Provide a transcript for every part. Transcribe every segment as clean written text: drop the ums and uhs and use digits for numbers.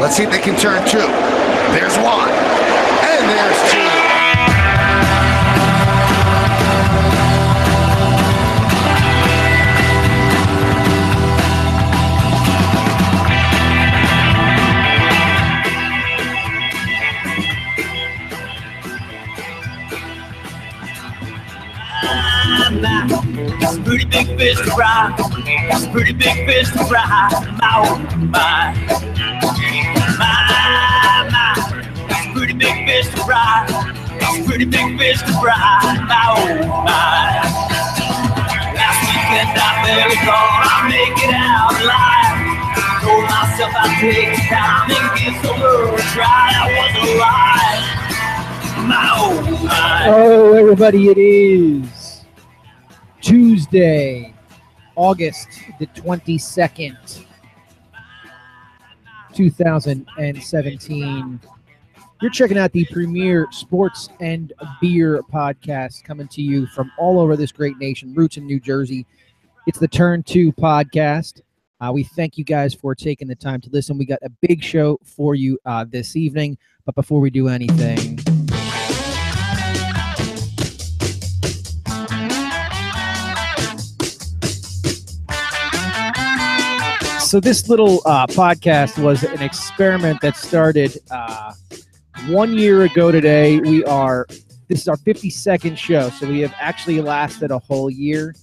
Let's see if they can turn two. There's one. And there's two. It's a pretty big fish to fry. It's a pretty big fish to fry. My. It's a pretty big fish to fry. It's a pretty big fish to fry. My. Last weekend I barely thought I'd make it out alive. Told myself I'd take time and give the world a try. I was alive. My. Oh, everybody, it is Tuesday, August the 22nd, 2017. You're checking out the premier sports and beer podcast coming to you from all over this great nation, roots in New Jersey. It's the Turn 2 podcast. We thank you guys for taking the time to listen. We got a big show for you this evening, but before we do anything, so this little podcast was an experiment that started 1 year ago today. This is our 52nd show, so we have actually lasted a whole year.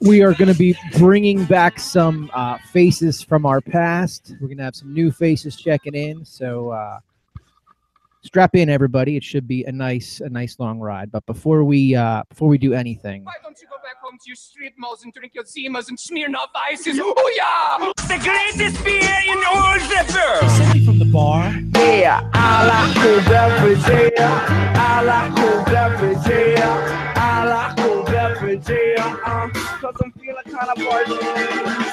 We are going to be bringing back some faces from our past. We're going to have some new faces checking in, so strap in, everybody. It should be a nice long ride. But before we do anything, why don't you go back home to your street malls and drink your Zimas and Smirnoff Ices? Oh yeah! The greatest beer in all the world! somebody from the bar. Yeah, I like cold beverage, yeah. I like cold beverage, yeah. I like cold beverage, yeah. Cause I'm feeling kind of parched.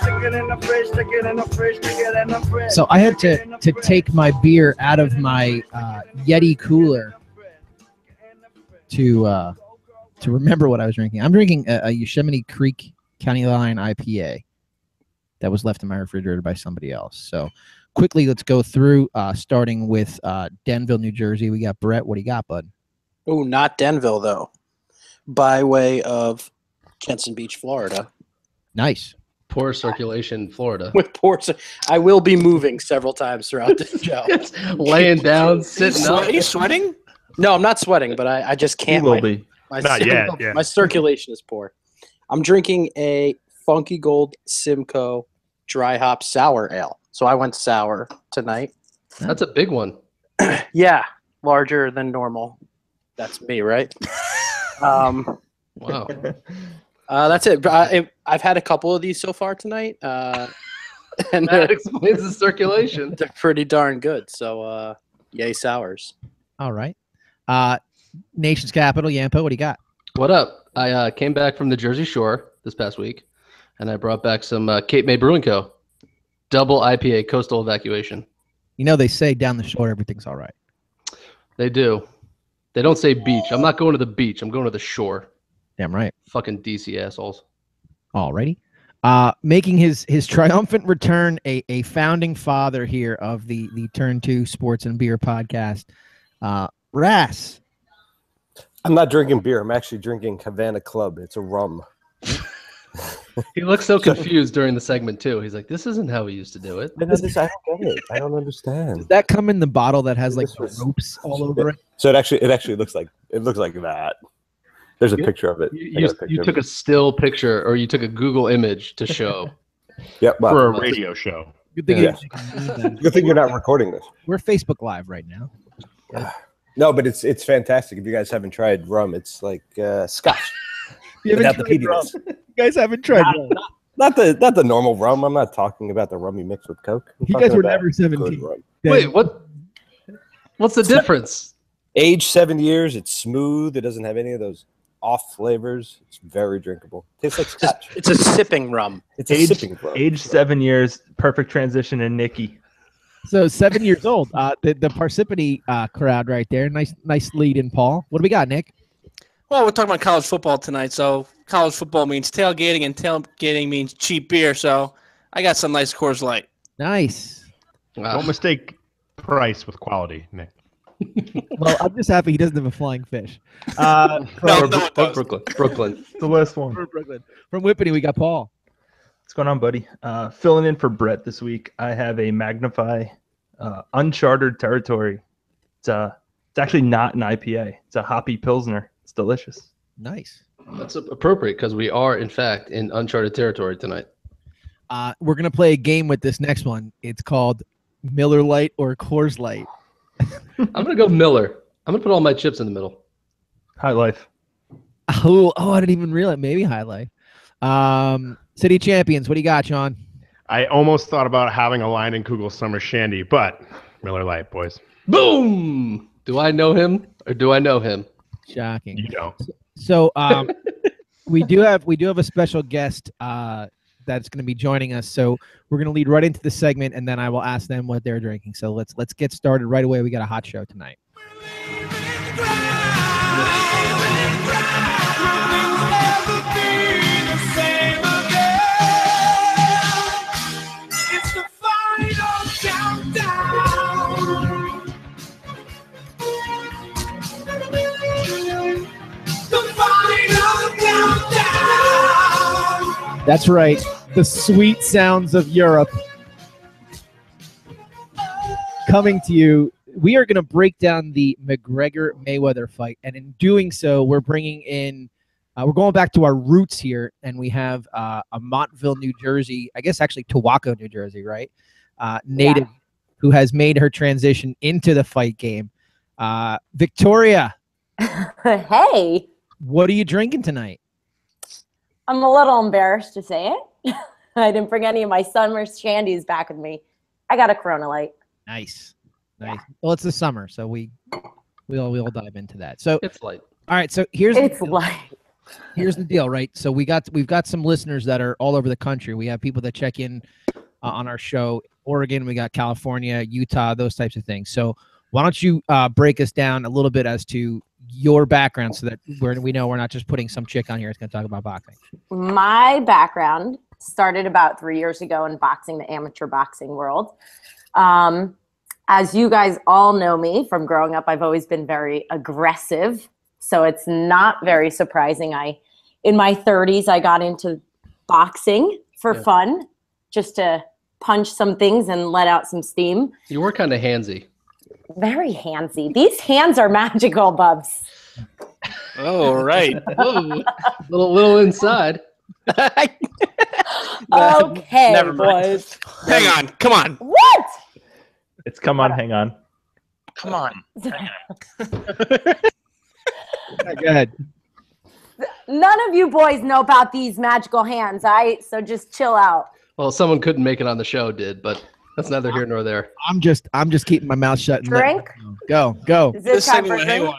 Stick it in the fridge, stick it in the fridge, stick it in the fridge. So I had to take my beer out of my Yeti cooler to remember what I was drinking. I'm drinking a Yosemite Creek County Line IPA that was left in my refrigerator by somebody else. So quickly, let's go through, starting with Denville, New Jersey. We got Brett. What do you got, bud? Oh, not Denville, though. By way of Jensen Beach, Florida. Nice. Poor circulation, Florida. With ports, I will be moving several times throughout the show. Laying down, sitting up. Are you sweating? No, I'm not sweating, but I just can't. You will be. Not yet. Yeah. My circulation is poor. I'm drinking a Funky Gold Simcoe dry hop sour ale. So I went sour tonight. That's a big one. Yeah, larger than normal. That's me, right? Wow. That's it. I've had a couple of these so far tonight, and That explains the circulation. they're pretty darn good. So, yay sours. All right. Nation's capital, Yampo. What do you got? What up? I came back from the Jersey Shore this past week, and I brought back some Cape May Brewing Co. Double IPA Coastal Evacuation. You know they say down the shore everything's all right. They do. They don't say beach. I'm not going to the beach. I'm going to the shore. Damn right. Fucking DC assholes. Alrighty. Making his triumphant return, a founding father here of the Turn 2 Sports and Beer podcast, Ras. I'm not drinking beer. I'm actually drinking Havana Club. It's a rum. He looks so confused during the segment too. He's like, "This isn't how we used to do it." I don't get it. I don't understand. Does that come in the bottle that has like ropes all over it? So it actually looks like that. There's a picture of it. You took a still picture, or you took a Google image to show. Yep. Well, For a radio show. Good thing, Yeah. Good thing you're not recording this. We're Facebook Live right now. No, but it's fantastic. If you guys haven't tried rum, it's like Scotch. You without the peatiness. You guys haven't tried rum. Not the normal rum. I'm not talking about the rum you mix with Coke. I'm You talking guys were about never good 17. rum. Wait, what? What's the difference? Age 7 years. It's smooth. It doesn't have any of those off flavors. It's very drinkable. Tastes like Scotch. It's a sipping rum. It's a sipping rum. Age 7 years, perfect transition in Nikki. So 7 years old. The Parsippany crowd right there. Nice lead in, Paul. What do we got, Nick? Well, we're talking about college football tonight, so college football means tailgating, and tailgating means cheap beer, so I got some nice Coors Light. Nice. Don't mistake price with quality, Nick. Well, I'm just happy he doesn't have a flying fish. No, it does. Brooklyn. The last one. From Brooklyn. From Whippany, we got Paul. What's going on, buddy? Filling in for Brett this week. I have a Magnify Uncharted Territory. It's actually not an IPA. It's a hoppy Pilsner. It's delicious. Nice. That's appropriate because we are, in fact, in uncharted territory tonight. We're going to play a game with this next one. It's called Miller Lite or Coors Light. I'm going to go Miller. I'm going to put all my chips in the middle. High Life. Oh, I didn't even realize. Maybe High Life. City Champions, what do you got, Sean? I almost thought about having a line in Kugel Summer Shandy, but Miller Lite, boys. Boom! Do I know him or do I know him? Shocking. You don't. So we do have a special guest that's going to be joining us. So we're going to lead right into the segment, and then I will ask them what they're drinking. So let's get started right away. We got a hot show tonight. That's right. The sweet sounds of Europe coming to you. We are going to break down the McGregor-Mayweather fight. And in doing so, we're bringing in, we're going back to our roots here. And we have a Montville, New Jersey, I guess actually Towako, New Jersey, right? Native who has made her transition into the fight game. Victoria. Hey. What are you drinking tonight? I'm a little embarrassed to say it. I didn't bring any of my summer shandies back with me. I got a Corona Light. Nice. Yeah. Well, it's the summer, so we'll dive into that. So it's light. All right, so here's light. Here's the deal, right? So we've got some listeners that are all over the country. We have people that check in on our show. Oregon, we got California, Utah, those types of things. So why don't you break us down a little bit as to your background so that we know we're not just putting some chick on here that's going to talk about boxing. My background started about 3 years ago in boxing, the amateur boxing world. As you guys all know me from growing up, I've always been very aggressive. So it's not very surprising. In my 30s, I got into boxing for fun, just to punch some things and let out some steam. You were kind of handsy. Very handsy. These hands are magical, Bubs. Oh, right. little inside. Okay, Never mind. boys. Hang on. Come on. What? It's come on, hang on. Come on. Go ahead. None of you boys know about these magical hands, all right? So just chill out. Well, someone couldn't make it on the show, did, but that's neither here nor there. I'm just keeping my mouth shut. And Drink? Go. Is this time for drink?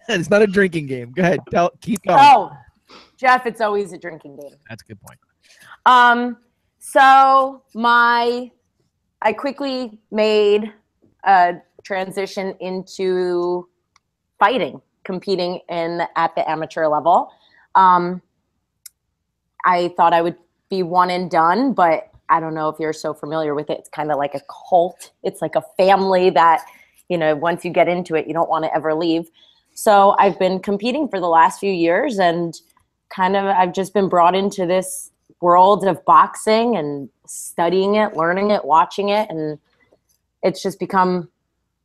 It's not a drinking game. Go ahead. Keep going. Oh, Jeff, it's always a drinking game. That's a good point. So I quickly made a transition into fighting, competing at the amateur level. I thought I would be one and done, but I don't know if you're so familiar with it. It's kind of like a cult. It's like a family that, once you get into it, you don't want to ever leave. So I've been competing for the last few years, and I've just been brought into this world of boxing and studying it, learning it, watching it. And it's just become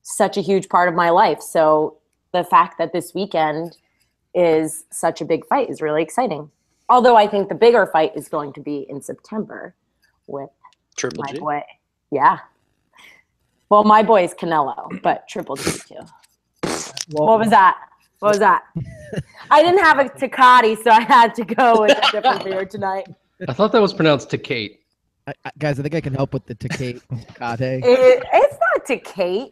such a huge part of my life. So the fact that this weekend is such a big fight is really exciting. Although I think the bigger fight is going to be in September with Triple my G. boy. Yeah. Well, my boy is Canelo, but Triple G too. What was that? I didn't have a Tecate, so I had to go with a different beer tonight. I thought that was pronounced Tecate. Guys, I think I can help with the Tecate. It's not Tecate.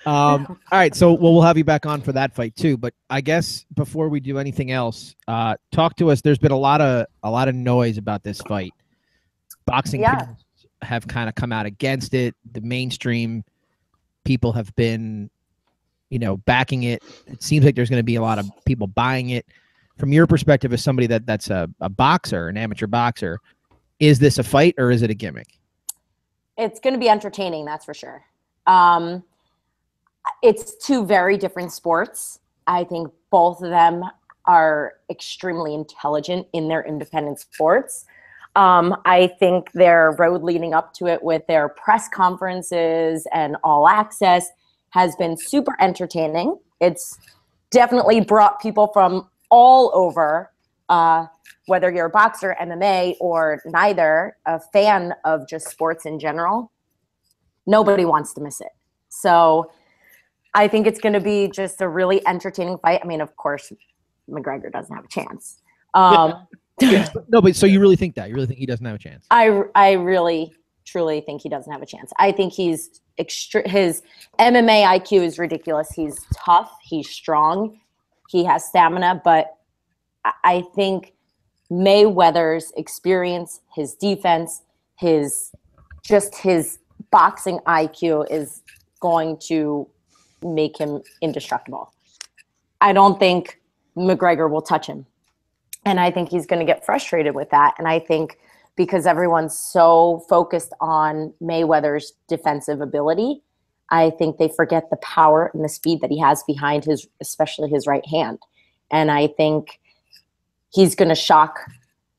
All right, so we'll have you back on for that fight too. But I guess before we do anything else, talk to us. There's been a lot of noise about this fight. Boxing people have kind of come out against it. The mainstream people have been, backing it. It seems like there's going to be a lot of people buying it. From your perspective, as somebody that's a boxer, an amateur boxer, is this a fight or is it a gimmick? It's going to be entertaining, that's for sure. It's two very different sports. I think both of them are extremely intelligent in their independent sports. I think their road leading up to it with their press conferences and All Access has been super entertaining. It's definitely brought people from all over, whether you're a boxer, MMA, or neither, a fan of just sports in general. Nobody wants to miss it. So I think it's going to be just a really entertaining fight. I mean, of course, McGregor doesn't have a chance. No, but so you really think that? You really think he doesn't have a chance? I really, truly think he doesn't have a chance. I think his MMA IQ is ridiculous. He's tough. He's strong. He has stamina. But I think Mayweather's experience, his defense, his boxing IQ is going to make him indestructible. I don't think McGregor will touch him. And I think he's going to get frustrated with that. And I think because everyone's so focused on Mayweather's defensive ability, I think they forget the power and the speed that he has behind especially his right hand. And I think he's going to shock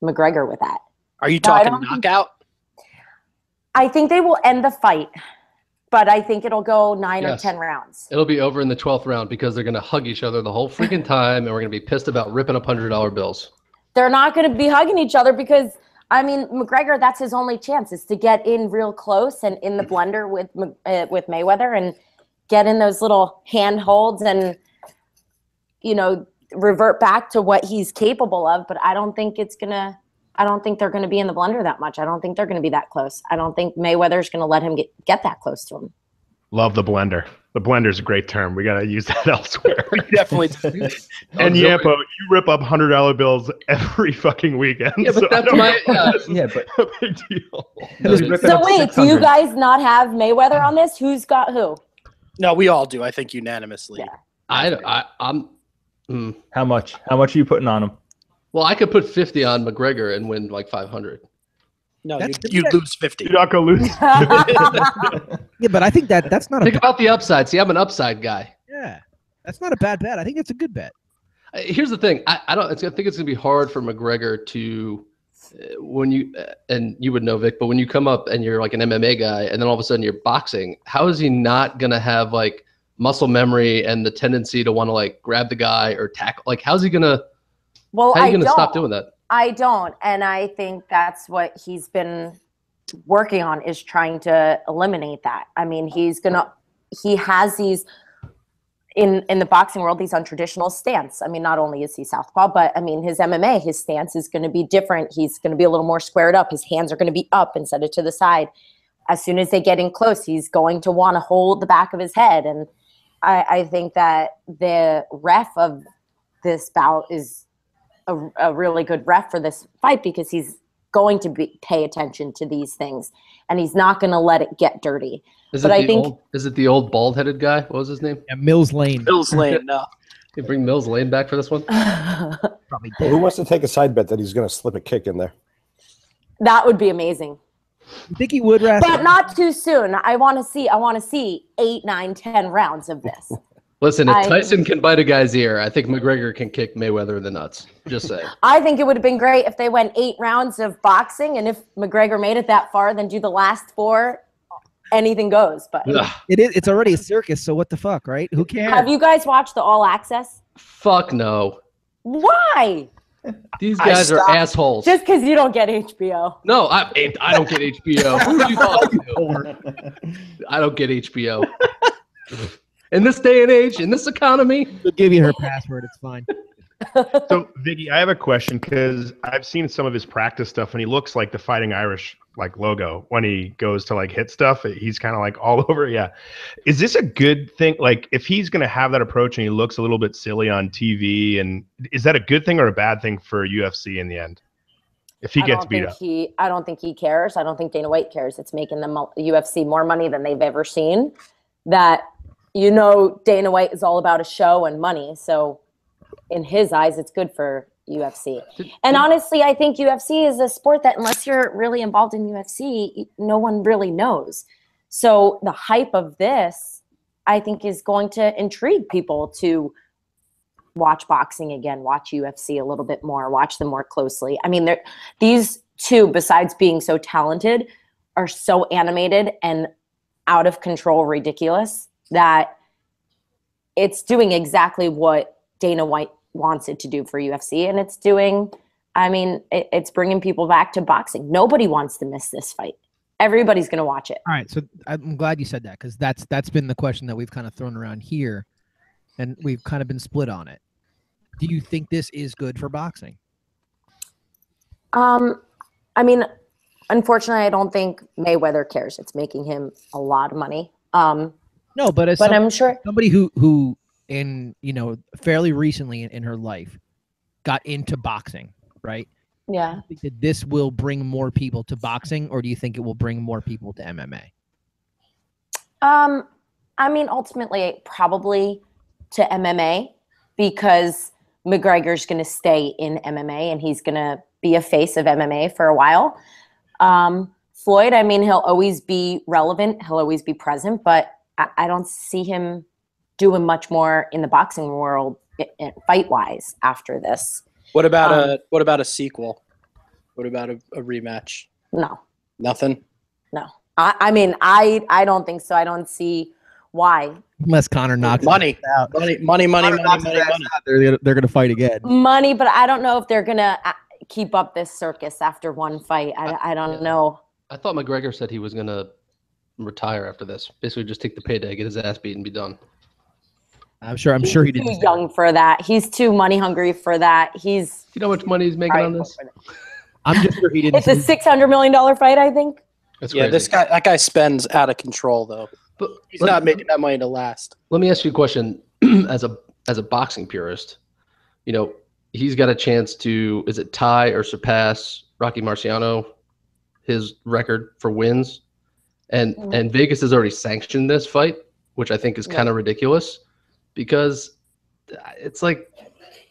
McGregor with that. Are you talking knockout? I think they will end the fight, but I think it'll go 9 or 10 rounds. It'll be over in the 12th round because they're going to hug each other the whole freaking time, and we're going to be pissed about ripping up $100 bills. They're not going to be hugging each other because, I mean, McGregor, that's his only chance is to get in real close and in the blender with Mayweather and get in those little handholds and, revert back to what he's capable of. But I don't think they're going to be in the blender that much. I don't think they're going to be that close. I don't think Mayweather's going to let him get that close to him. Love the blender. The blender is a great term. We got to use that elsewhere. We definitely do. And Yampo, you rip up $100 bills every fucking weekend. Yeah, but that's but a big deal. So wait, do you guys not have Mayweather on this? Who's got who? No, we all do. I think unanimously. Yeah. How much? How much are you putting on him? Well, I could put 50 on McGregor and win like 500. No, you'd lose 50. You're not going to lose. Yeah, but I think that's not Think about the upside. See, I'm an upside guy. Yeah, that's not a bad bet. I think it's a good bet. Here's the thing. I think it's going to be hard for McGregor to when you and you would know, Vic, but when you come up and you're like an MMA guy and then all of a sudden you're boxing, how is he not going to have like muscle memory and the tendency to want to like grab the guy or tackle? Like, how's he going to? Well, how are you going to stop doing that? I don't. And I think that's what he's been working on, is trying to eliminate that. I mean, he has these, in the boxing world, these untraditional stance. I mean, not only is he southpaw, but I mean, his MMA, his stance is going to be different. He's going to be a little more squared up. His hands are going to be up instead of to the side. As soon as they get in close, he's going to want to hold the back of his head. And I think that the ref of this bout is a really good ref for this fight, because he's going to pay attention to these things and he's not going to let it get dirty. Is it the old bald-headed guy? What was his name? Yeah, Mills Lane. Mills Lane, no. You bring Mills Lane back for this one? Probably Well, who wants to take a side bet that he's going to slip a kick in there? That would be amazing. You think he would, Ras? But not too soon. I want to see 8, 9, 10 rounds of this. Listen, if Tyson can bite a guy's ear, I think McGregor can kick Mayweather in the nuts. Just saying. I think it would have been great if they went 8 rounds of boxing, and if McGregor made it that far, then do the last 4. Anything goes. But it's already a circus, so what the fuck, right? Who cares? Have you guys watched the All Access? Fuck no. Why? These guys are assholes. Just because you don't get HBO. No, I don't get HBO. Who are you talking to? I don't get HBO. In this day and age, in this economy. We'll give you her password. It's fine. So, Viggy, I have a question, because I've seen some of his practice stuff, and he looks like the Fighting Irish like logo when he goes to like hit stuff. He's kind of like all over. Yeah. Is this a good thing? Like, if he's going to have that approach and he looks a little bit silly on TV, and is that a good thing or a bad thing for UFC in the end? If he gets beat up, I don't think he cares. I don't think Dana White cares. It's making the UFC more money than they've ever seen. That, Dana White is all about a show and money. So in his eyes, it's good for UFC. And honestly, I think UFC is a sport that unless you're really involved in UFC, no one really knows. So the hype of this, I think, is going to intrigue people to watch boxing again, watch UFC a little bit more, watch them more closely. I mean, these two, besides being so talented, are so animated and out of control, ridiculous, that it's doing exactly what Dana White wants it to do for UFC. And it's doing, I mean, it's bringing people back to boxing. Nobody wants to miss this fight. Everybody's going to watch it. All right. So I'm glad you said that, because that's been the question that we've kind of thrown around here, and we've kind of been split on it. Do you think this is good for boxing? I mean, unfortunately, I don't think Mayweather cares. It's making him a lot of money. No, but I'm sure somebody who in, you know, fairly recently in her life got into boxing, right? Yeah. Do you think that this will bring more people to boxing, or do you think it will bring more people to MMA? I mean, ultimately, probably to MMA, because McGregor's going to stay in MMA and he's going to be a face of MMA for a while. Floyd, I mean, he'll always be relevant. He'll always be present, but I don't see him doing much more in the boxing world fight-wise after this. What about a sequel? What about a rematch? No. Nothing? No. I mean, I don't think so. I don't see why. Unless Conor knocks money out. Money. They're going to fight again. Money, but I don't know if they're going to keep up this circus after one fight. I don't know. I thought McGregor said he was going to retire after this. Basically just take the payday, get his ass beat, and be done. I'm sure he didn't. He's too young for that. He's too money hungry for that. You know how much money he's making on this? I'm just sure he didn't. It's a $600 million fight, I think. That's yeah, crazy. that guy spends out of control though. But he's not making that money to last. Let me ask you a question. as a boxing purist, you know, he's got a chance to, is it tie or surpass Rocky Marciano, his record for wins? And Vegas has already sanctioned this fight, which I think is kind of ridiculous, because it's like,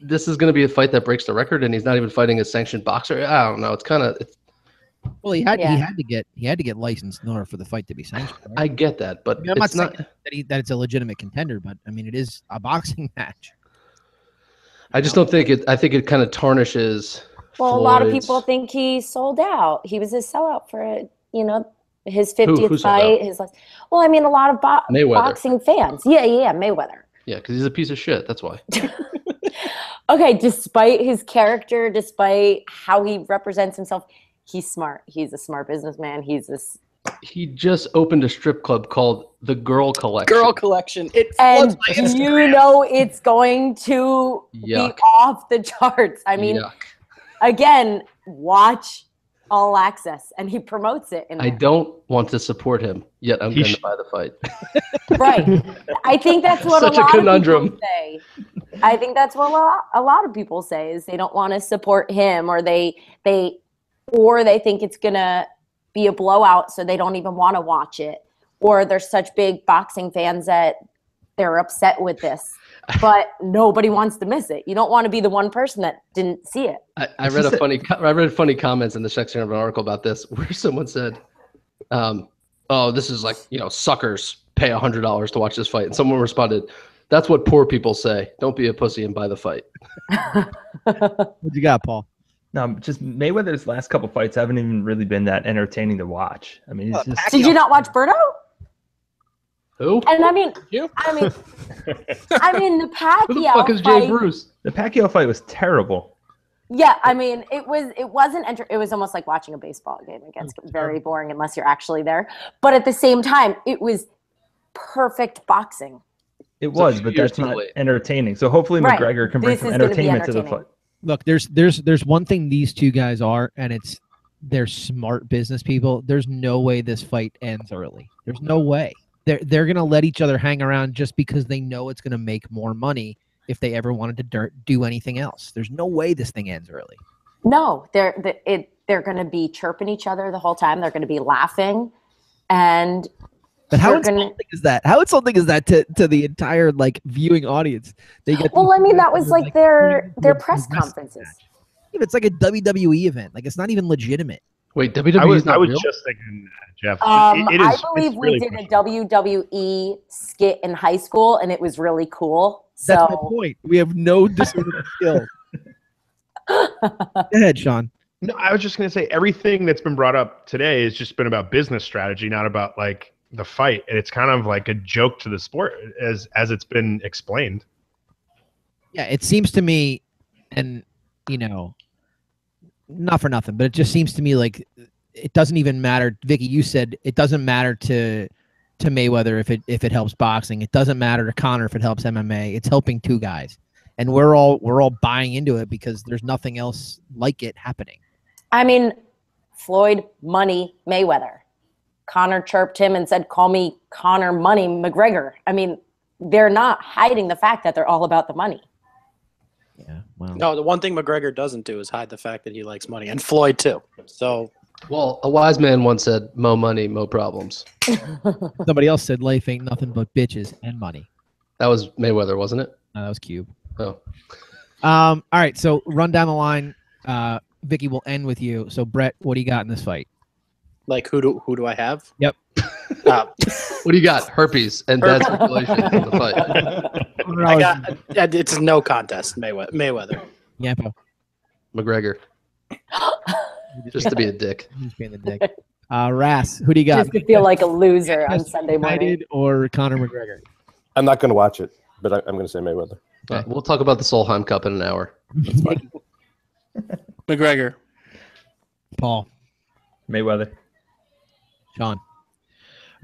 this is going to be a fight that breaks the record, and he's not even fighting a sanctioned boxer. I don't know. It's kind of. Well, he had to get licensed in order for the fight to be sanctioned. Right? I get that, but I mean, I'm not saying that it's a legitimate contender, but I mean, it is a boxing match. I just don't think it. I think it kind of tarnishes. Well, a lot of people think he sold out. He was a sellout for his 50th fight. Well, I mean, a lot of boxing fans. Yeah, Mayweather. Yeah, because he's a piece of shit. That's why. Okay, despite his character, despite how he represents himself, he's smart. He's a smart businessman. He just opened a strip club called the Girl Collection. Girl Collection. And you know it's going to be off the charts. I mean, again, watch All Access, and he promotes it. I don't want to support him, yet I'm going to buy the fight. Right. I think that's what Such a lot a conundrum. of people say. I think that's what a lot of people say, is they don't want to support him, or they think it's going to be a blowout, so they don't even want to watch it, or they're such big boxing fans that they're upset with this. But nobody wants to miss it. You don't want to be the one person that didn't see it. I read funny comments in the section of an article about this, where someone said, "Oh, this is like, suckers pay $100 to watch this fight," and someone responded, "That's what poor people say. Don't be a pussy and buy the fight." What you got, Paul? No, just Mayweather's last couple fights haven't even really been that entertaining to watch. I mean, it's just. Did you not watch Berto? Who? And I mean, the Pacquiao Who the fuck is Jay Bruce? The Pacquiao fight was terrible. Yeah, I mean, it wasn't. It was almost like watching a baseball game. It gets very boring unless you're actually there. But at the same time, it was perfect boxing. It was, but that's not entertaining. So hopefully McGregor can bring some entertainment to the fight. Look, there's one thing these two guys are, and they're smart business people. There's no way this fight ends early. There's no way. They're gonna let each other hang around just because they know it's gonna make more money if they ever wanted to do anything else. There's no way this thing ends early. No, they're gonna be chirping each other the whole time. They're gonna be laughing, and. But how insulting is that? How insulting is that to the entire viewing audience? They get. Well, I mean, that was like their press conferences. It's like a WWE event. Like it's not even legitimate. Wait, WWE I was is not real? just thinking that, Jeff. I believe we did a WWE skit in high school, and it was really cool. So That's my point. We have no discernible skill. Go ahead, Sean. No, I was just going to say everything that's been brought up today has just been about business strategy, not about like the fight. And it's kind of like a joke to the sport as it's been explained. Yeah, it seems to me, and not for nothing, but it just seems to me like it doesn't even matter. Vicky, you said it doesn't matter to Mayweather if it helps boxing. It doesn't matter to Conor if it helps MMA. It's helping two guys, and we're all buying into it because there's nothing else like it happening. I mean, Floyd Money Mayweather. Conor chirped him and said, "Call me Conor Money McGregor." I mean, they're not hiding the fact that they're all about the money. Yeah. Well. No, the one thing McGregor doesn't do is hide the fact that he likes money, and Floyd too. So, well, a wise man once said, "Mo money, mo problems." Somebody else said, "Life ain't nothing but bitches and money." That was Mayweather, wasn't it? No, that was Cube. Oh. All right. So run down the line. Vicky, will end with you. So Brett, what do you got in this fight? like, who do I have? Yep. What do you got? Herpes and bad circulation in the fight. I got. It's no contest. Mayweather. Yampo. McGregor. Just to be a dick. He's being a dick. Ras, who do you got? Just to feel like a loser on Sunday morning. United or Conor McGregor? I'm not going to watch it, but I'm going to say Mayweather. We'll talk about the Solheim Cup in an hour. McGregor. Paul. Mayweather. Sean.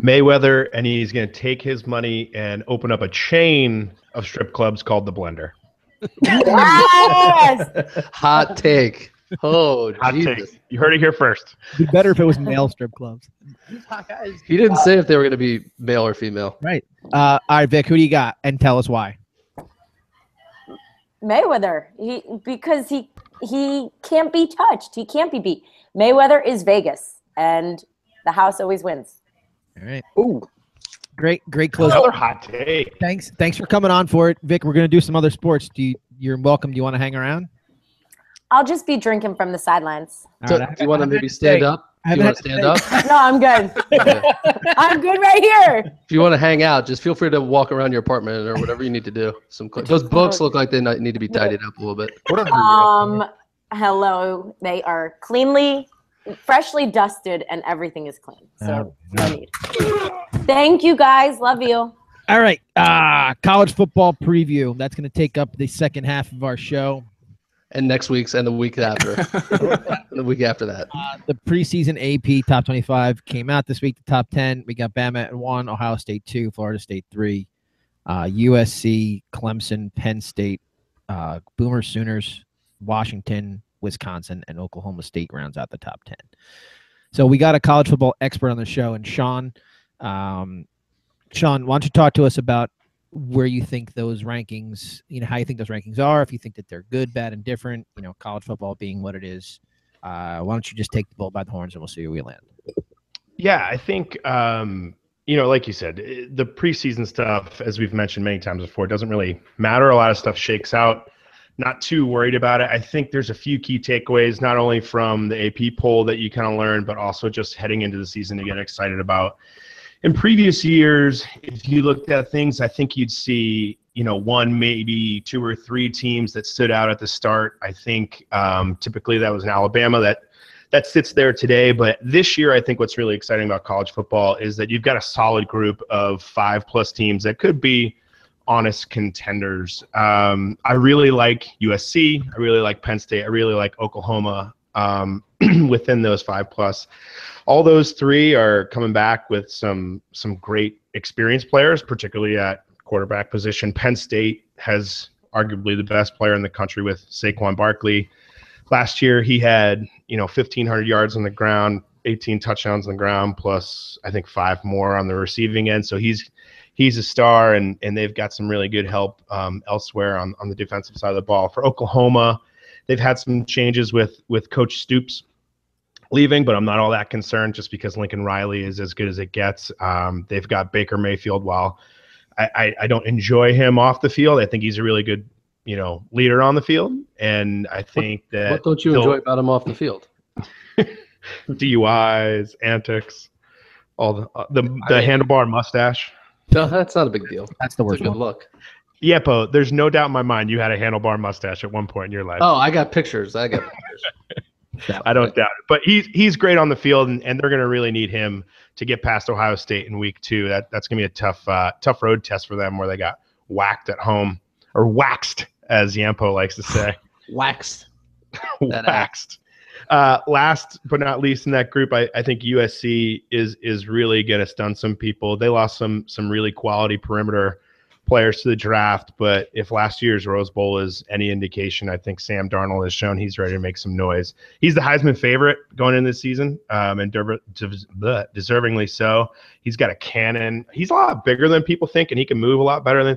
Mayweather, and he's going to take his money and open up a chain of strip clubs called the Blender. Yes! Hot take. Oh, Hot Jesus. take. You heard it here first. It'd be better if it was male strip clubs. He didn't say if they were going to be male or female. Right. All right, Vic, who do you got? And tell us why. Mayweather. Because he can't be touched. He can't be beat. Mayweather is Vegas, and the house always wins. All right. Ooh. Great close. Another hot take. Thanks for coming on for it, Vic. We're going to do some other sports. You're welcome. Do you want to hang around? I'll just be drinking from the sidelines. So, do you want to maybe stand up? Do you want to stand up? No, I'm good. I'm good right here. If you want to hang out, just feel free to walk around your apartment or whatever you need to do. Those books look like they need to be tidied up a little bit. Hello. They are freshly dusted, and everything is clean. So no need. Thank you, guys. Love you. All right. College football preview. That's going to take up the second half of our show. And next week's and the week after. And the week after that. The preseason AP top 25 came out this week. The top 10. We got Bama at 1, Ohio State 2, Florida State 3, USC, Clemson, Penn State, Boomer Sooners, Washington, Wisconsin, and Oklahoma State rounds out the top 10. So we got a college football expert on the show, and Sean. Sean, why don't you talk to us about where you think those rankings, how you think those rankings are, if you think that they're good, bad, and different, college football being what it is. Why don't you just take the bull by the horns and we'll see where we land. Yeah, I think, like you said, the preseason stuff, as we've mentioned many times before, doesn't really matter. A lot of stuff shakes out. Not too worried about it. I think there's a few key takeaways, not only from the AP poll that you kind of learn, but also just heading into the season to get excited about. In previous years, if you looked at things, I think you'd see, one, maybe 2 or 3 teams that stood out at the start. I think typically that was in Alabama that sits there today. But this year, I think what's really exciting about college football is that you've got a solid group of 5+ teams that could be honest contenders. I really like USC. I really like Penn State. I really like Oklahoma within those 5+. All those 3 are coming back with some great experienced players, particularly at quarterback position. Penn State has arguably the best player in the country with Saquon Barkley. Last year, he had 1,500 yards on the ground, 18 touchdowns on the ground, plus I think 5 more on the receiving end. So he's a star, and they've got some really good help elsewhere on the defensive side of the ball. For Oklahoma, they've had some changes with Coach Stoops leaving, but I'm not all that concerned just because Lincoln Riley is as good as it gets. They've got Baker Mayfield. While I don't enjoy him off the field, I think he's a really good leader on the field. And I think that What don't you enjoy about him off the field? DUIs, antics, all the handlebar mustache. No, that's not a big deal. That's the worst Good one. look. Yepo, there's no doubt in my mind you had a handlebar mustache at one point in your life. Oh, I got pictures. I don't doubt it. But he's great on the field, and they're going to really need him to get past Ohio State in week 2. That's going to be a tough road test for them, where they got whacked at home, or waxed, as Yampo likes to say. Waxed. Waxed. Last but not least in that group, I think USC is really going to stun some people. They lost some really quality perimeter players to the draft, but if last year's Rose Bowl is any indication, I think Sam Darnold has shown he's ready to make some noise. He's the Heisman favorite going into this season, and deservingly so. He's got a cannon. He's a lot bigger than people think, and he can move a lot better than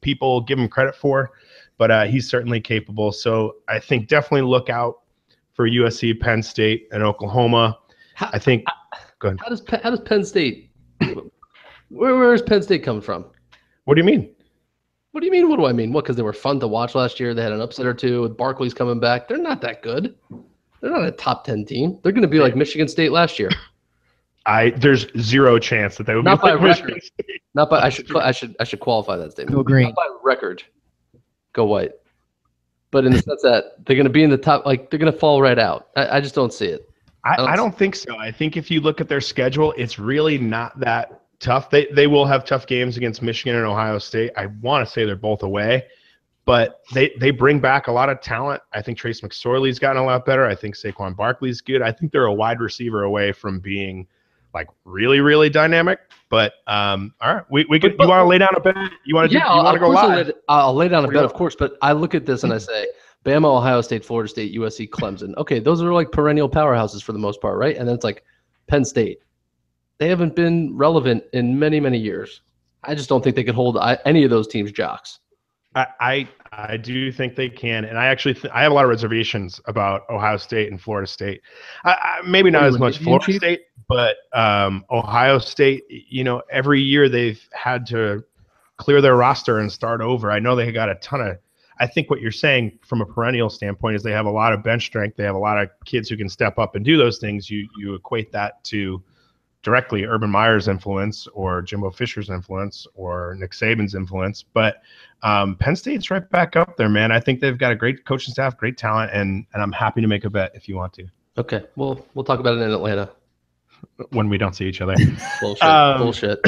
people give him credit for, but he's certainly capable. So I think definitely look out for USC, Penn State, and Oklahoma. Go ahead. How does Penn State? Where is Penn State coming from? What do you mean? What do you mean? What do I mean? What? Because they were fun to watch last year. They had an upset or two with Barkley's coming back. They're not that good. They're not a top 10 team. They're going to be like Michigan State last year. There's zero chance that they would not be by like record. Michigan State. Not by. I should qualify that statement. Go green. Not by record. Go white. But in the sense that they're going to be in the top, like they're going to fall right out. I just don't see it. I don't think so. I think if you look at their schedule, it's really not that tough. They will have tough games against Michigan and Ohio State. I want to say they're both away, but they bring back a lot of talent. I think Trace McSorley's gotten a lot better. I think Saquon Barkley's good. I think they're a wide receiver away from being like really, really dynamic. But all right, we could. You want to lay down a bet? You want to? Yeah, you want to go live? I'll lay down a bet, of course. But I look at this and I say, Bama, Ohio State, Florida State, USC, Clemson. Okay, those are like perennial powerhouses for the most part, right? And then it's like Penn State. They haven't been relevant in many, many years. I just don't think they could hold any of those teams jocks. I do think they can, and I actually I have a lot of reservations about Ohio State and Florida State. Maybe not as much Florida State, but Ohio State. Every year they've had to clear their roster and start over. I know they got a ton of. I think what you're saying from a perennial standpoint is they have a lot of bench strength. They have a lot of kids who can step up and do those things. You equate that to directly Urban Meyer's influence or Jimbo Fisher's influence or Nick Saban's influence. But Penn State's right back up there, man. I think they've got a great coaching staff, great talent, and I'm happy to make a bet if you want to. Okay, we'll talk about it in Atlanta. When we don't see each other. Bullshit.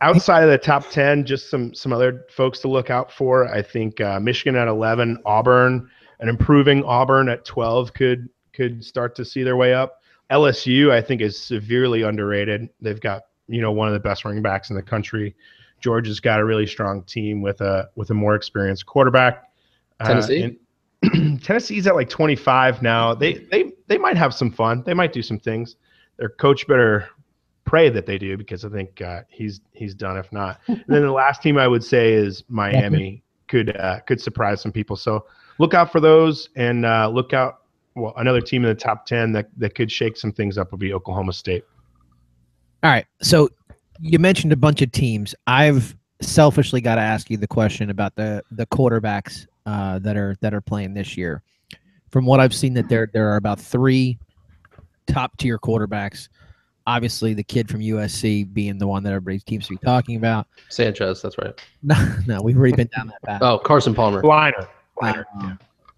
Outside of the top 10, just some other folks to look out for. I think Michigan at 11, Auburn, an improving Auburn at 12 could start to see their way up. LSU, I think, is severely underrated. They've got one of the best running backs in the country. Georgia's got a really strong team with a more experienced quarterback. Tennessee. Tennessee's at like 25 now. They might have some fun. They might do some things. Their coach better pray that they do, because I think he's done if not. And then the last team I would say is Miami. Could surprise some people. So look out for those, and look out. Well, another team in the top 10 that could shake some things up would be Oklahoma State. All right. So you mentioned a bunch of teams. I've selfishly got to ask you the question about the quarterbacks that are playing this year. From what I've seen, that there are about 3 top tier quarterbacks. Obviously, the kid from USC being the one that everybody seems to be talking about. Sanchez, that's right. No, we've already been down that path. Oh, Carson Palmer. Liner.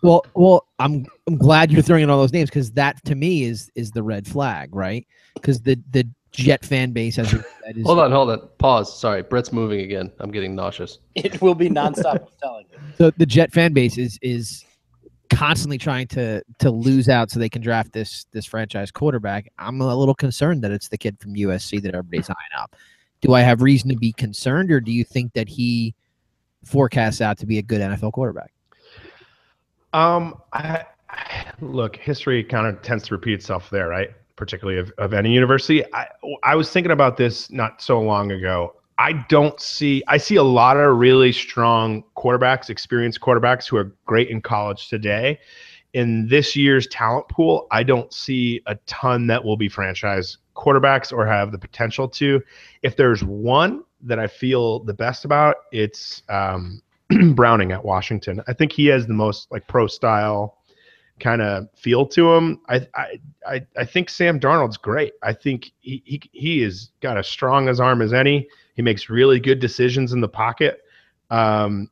Well, I'm glad you're throwing in all those names, because that to me is the red flag, right? Because the Jet fan base has. Hold on. Pause. Sorry, Brett's moving again. I'm getting nauseous. It will be nonstop. I'm telling you. So the Jet fan base is constantly trying to lose out so they can draft this franchise quarterback. I'm a little concerned that it's the kid from USC that everybody's eyeing up. Do I have reason to be concerned, or do you think that he forecasts out to be a good NFL quarterback? Look, history kind of tends to repeat itself there, right? Particularly of any university. I was thinking about this not so long ago. I see a lot of really strong quarterbacks, experienced quarterbacks who are great in college today. In this year's talent pool, I don't see a ton that will be franchise quarterbacks or have the potential to. If there's one that I feel the best about, it's Browning at Washington. I think he has the most like pro style kind of feel to him. I think Sam Darnold's great. I think he is got as strong as arm as any. He makes really good decisions in the pocket. I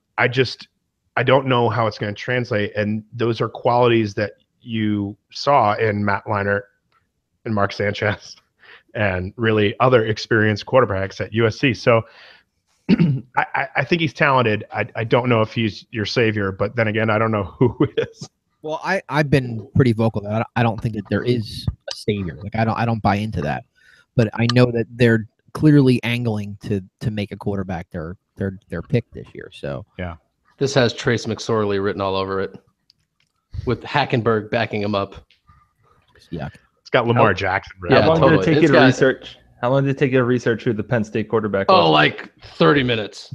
don't know how it's going to translate, and those are qualities that you saw in Matt Leinart and Mark Sanchez and really other experienced quarterbacks at USC. So I think he's talented. I don't know if he's your savior, but then again, I don't know who is. Well, I've been pretty vocal that I don't think that there is a savior. Like I don't buy into that, but I know that they're clearly angling to make a quarterback their pick this year. So yeah, this has Trace McSorley written all over it, with Hackenberg backing him up. Yeah, it's got Lamar Jackson. How long did it take you to research? How long did it take you to research who the Penn State quarterback was? Oh, like 30 minutes,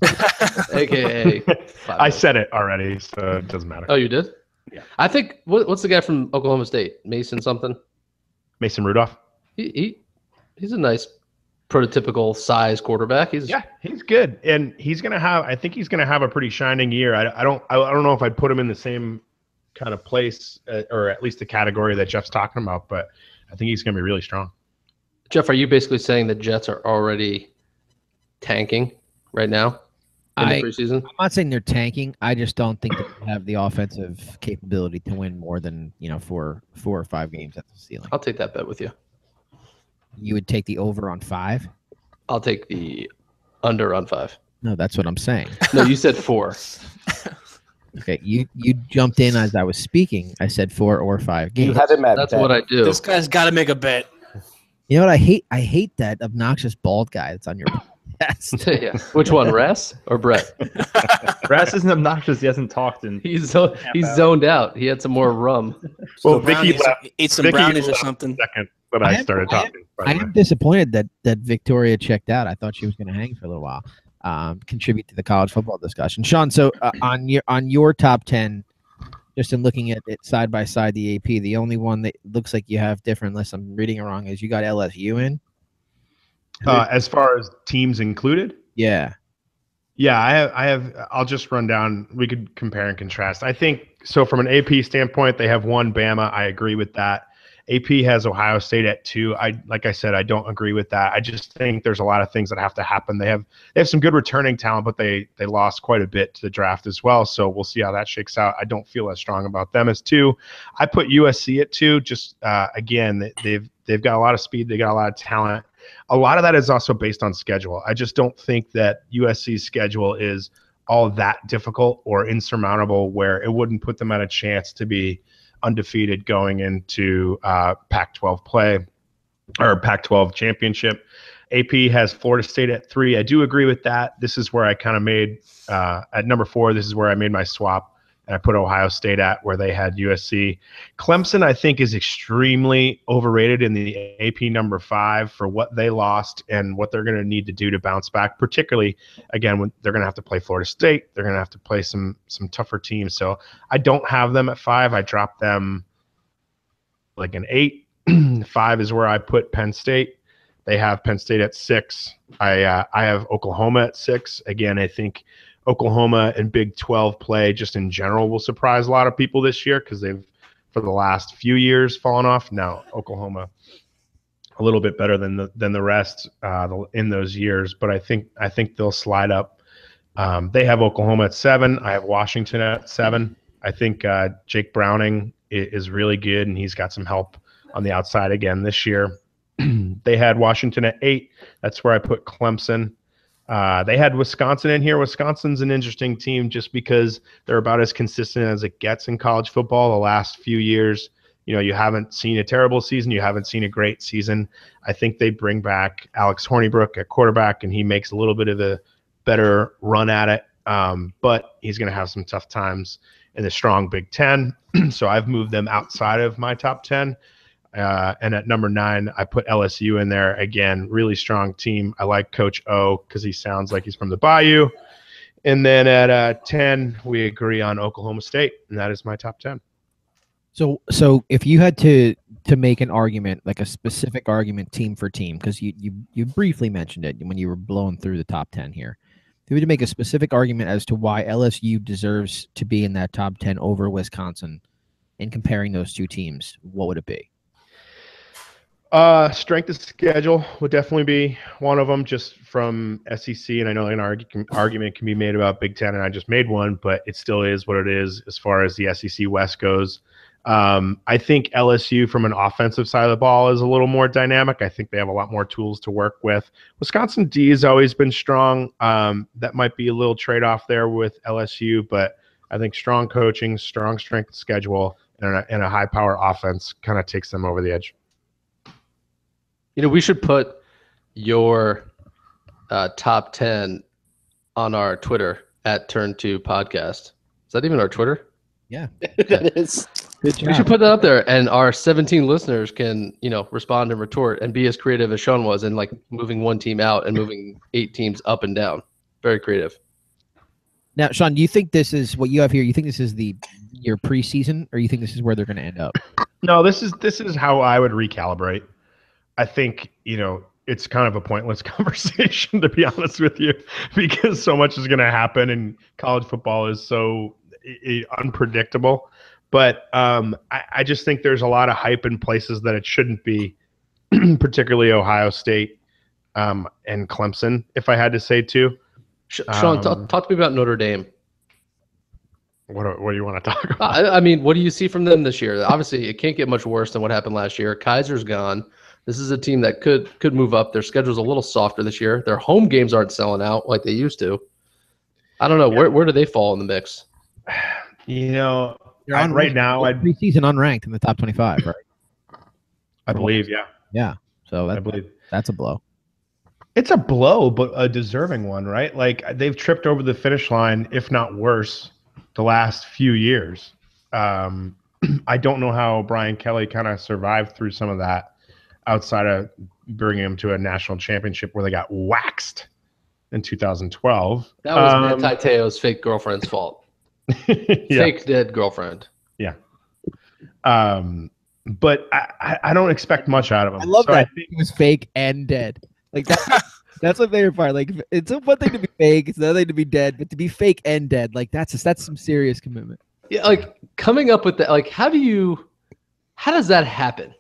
aka. I said it already, so it doesn't matter. Oh, you did? Yeah. I think what's the guy from Oklahoma State? Mason something? Mason Rudolph. He's a nice prototypical size quarterback. He's good, and he's gonna have. I think he's gonna have a pretty shining year. I don't know if I'd put him in the same kind of place or at least the category that Jeff's talking about, but I think he's gonna be really strong. Jeff, are you basically saying the Jets are already tanking right now in the preseason? I'm not saying they're tanking. I just don't think they have the offensive capability to win more than 4 or 5 games at the ceiling. I'll take that bet with you. You would take the over on 5? I'll take the under on 5. No, that's what I'm saying. No, you said 4. Okay, you jumped in as I was speaking. I said 4 or 5 games. That's what I do. This guy's got to make a bet. You know what I hate? I hate that obnoxious bald guy that's on your podcast. Yeah. Which one, Ras or Brett? Ras isn't obnoxious. He hasn't talked in. He's zoned out. He had some more rum. Well, Vicky ate some brownies or something. Second, when I started talking. I am disappointed that Victoria checked out. I thought she was going to hang for a little while. Contribute to the college football discussion, Sean. So on your top 10. Just in looking at it side by side, the AP, the only one that looks like you have different, unless I'm reading it wrong, is you got LSU in. As far as teams included, yeah, I have. I'll just run down. We could compare and contrast. I think so. From an AP standpoint, they have 1 Bama. I agree with that. AP has Ohio State at 2. Like I said, I don't agree with that. I just think there's a lot of things that have to happen. They have some good returning talent, but they lost quite a bit to the draft as well. So we'll see how that shakes out. I don't feel as strong about them as 2. I put USC at 2. Just again, they've got a lot of speed. They got a lot of talent. A lot of that is also based on schedule. I just don't think that USC's schedule is all that difficult or insurmountable where it wouldn't put them at a chance to be undefeated going into Pac-12 play or Pac-12 championship. AP has Florida State at 3. I do agree with that. This is where I kind of made at number 4. This is where I made my swap, and I put Ohio State at where they had USC. Clemson, I think, is extremely overrated in the AP number 5 for what they lost and what they're going to need to do to bounce back. Particularly, again, when they're going to have to play Florida State, they're going to have to play some tougher teams. So I don't have them at 5. I dropped them like an 8. 5 is where I put Penn State. They have Penn State at 6. I have Oklahoma at 6. Again, I think Oklahoma and Big 12 play just in general will surprise a lot of people this year because they've, for the last few years, fallen off. Now, Oklahoma a little bit better than the rest in those years, but I think they'll slide up. They have Oklahoma at 7. I have Washington at 7. I think Jake Browning is really good, and he's got some help on the outside again this year. They had Washington at 8. That's where I put Clemson. They had Wisconsin in here. Wisconsin's an interesting team just because they're about as consistent as it gets in college football the last few years. You know, you haven't seen a terrible season. You haven't seen a great season. I think they bring back Alex Hornibrook at quarterback, and he makes a little bit of a better run at it. But he's going to have some tough times in the strong Big Ten. So I've moved them outside of my top 10. And at number 9, I put LSU in there. Again, really strong team. I like Coach O because he sounds like he's from the Bayou. And then at 10, we agree on Oklahoma State, and that is my top 10. So if you had to make an argument, like a specific argument team for team, because you briefly mentioned it when you were blowing through the top 10 here. If you were to make a specific argument as to why LSU deserves to be in that top 10 over Wisconsin in comparing those two teams, what would it be? Strength of schedule would definitely be one of them, just from SEC. And I know an argument can be made about Big Ten, and I just made one, but it still is what it is as far as the SEC West goes. I think LSU from an offensive side of the ball is a little more dynamic. I think they have a lot more tools to work with. Wisconsin D has always been strong. That might be a little trade-off there with LSU, but I think strong coaching, strong strength of schedule, and a high-power offense kind of takes them over the edge. You know, we should put your top 10 on our Twitter at Turn 2 Podcast. Is that even our Twitter? Yeah. That is. Good job. We should put that up there, and our 17 listeners can, respond and retort and be as creative as Sean was in like moving one team out and moving 8 teams up and down. Very creative. Now, Sean, do you think this is what you have here? You think this is your preseason, or you think this is where they're going to end up? No, this is how I would recalibrate. I think, it's kind of a pointless conversation, to be honest with you, because so much is going to happen, and college football is so unpredictable. But I just think there's a lot of hype in places that it shouldn't be, particularly Ohio State and Clemson, if I had to say too. Sean, talk to me about Notre Dame. What do you want to talk about? I mean, what do you see from them this year? Obviously, it can't get much worse than what happened last year. Kaiser's gone. This is a team that could move up. Their schedule's a little softer this year. Their home games aren't selling out like they used to. I don't know. Where do they fall in the mix? They're on right now, preseason unranked in the top 25, right? I believe, yeah. Yeah. So I believe that's a blow. It's a blow, but a deserving one, right? Like, they've tripped over the finish line, if not worse, the last few years. I don't know how Brian Kelly kind of survived through some of that outside of bringing them to a national championship where they got waxed in 2012. That was Manti Te'o's fake girlfriend's fault. Fake dead girlfriend. Yeah. But I don't expect much out of him. I love that. He was fake and dead. Like that's my favorite part. Like, it's one thing to be fake, it's another thing to be dead, but to be fake and dead, like that's some serious commitment. Yeah, like coming up with that, like how does that happen?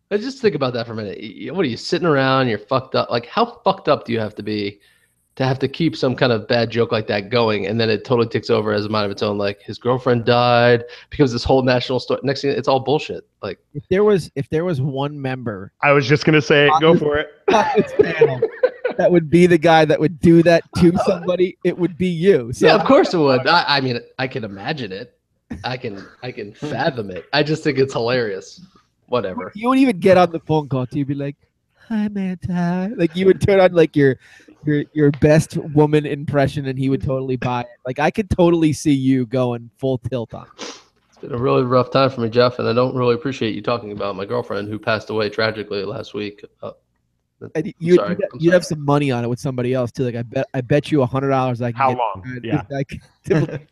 Let's just think about that for a minute. What are you sitting around? You're fucked up. Like, how fucked up do you have to be to have to keep some kind of bad joke like that going, and then it totally takes over as a mind of its own? Like, his girlfriend died, becomes this whole national story. Next thing, it's all bullshit. Like, if there was one member, I was just gonna say, go for it. Panel, that would be the guy that would do that to somebody. It would be you. So yeah, of course it would. I mean, I can imagine it. I can fathom it. I just think it's hilarious. Whatever. You wouldn't even get on the phone call. You'd be like, "Hi, Manti." Like, you would turn on like your best woman impression, and he would totally buy it. Like, I could totally see you going full tilt on. It's been a really rough time for me, Jeff, and I don't really appreciate you talking about my girlfriend who passed away tragically last week. And you'd have some money on it with somebody else too. Like, I bet you $100 I can. How get long? Yeah.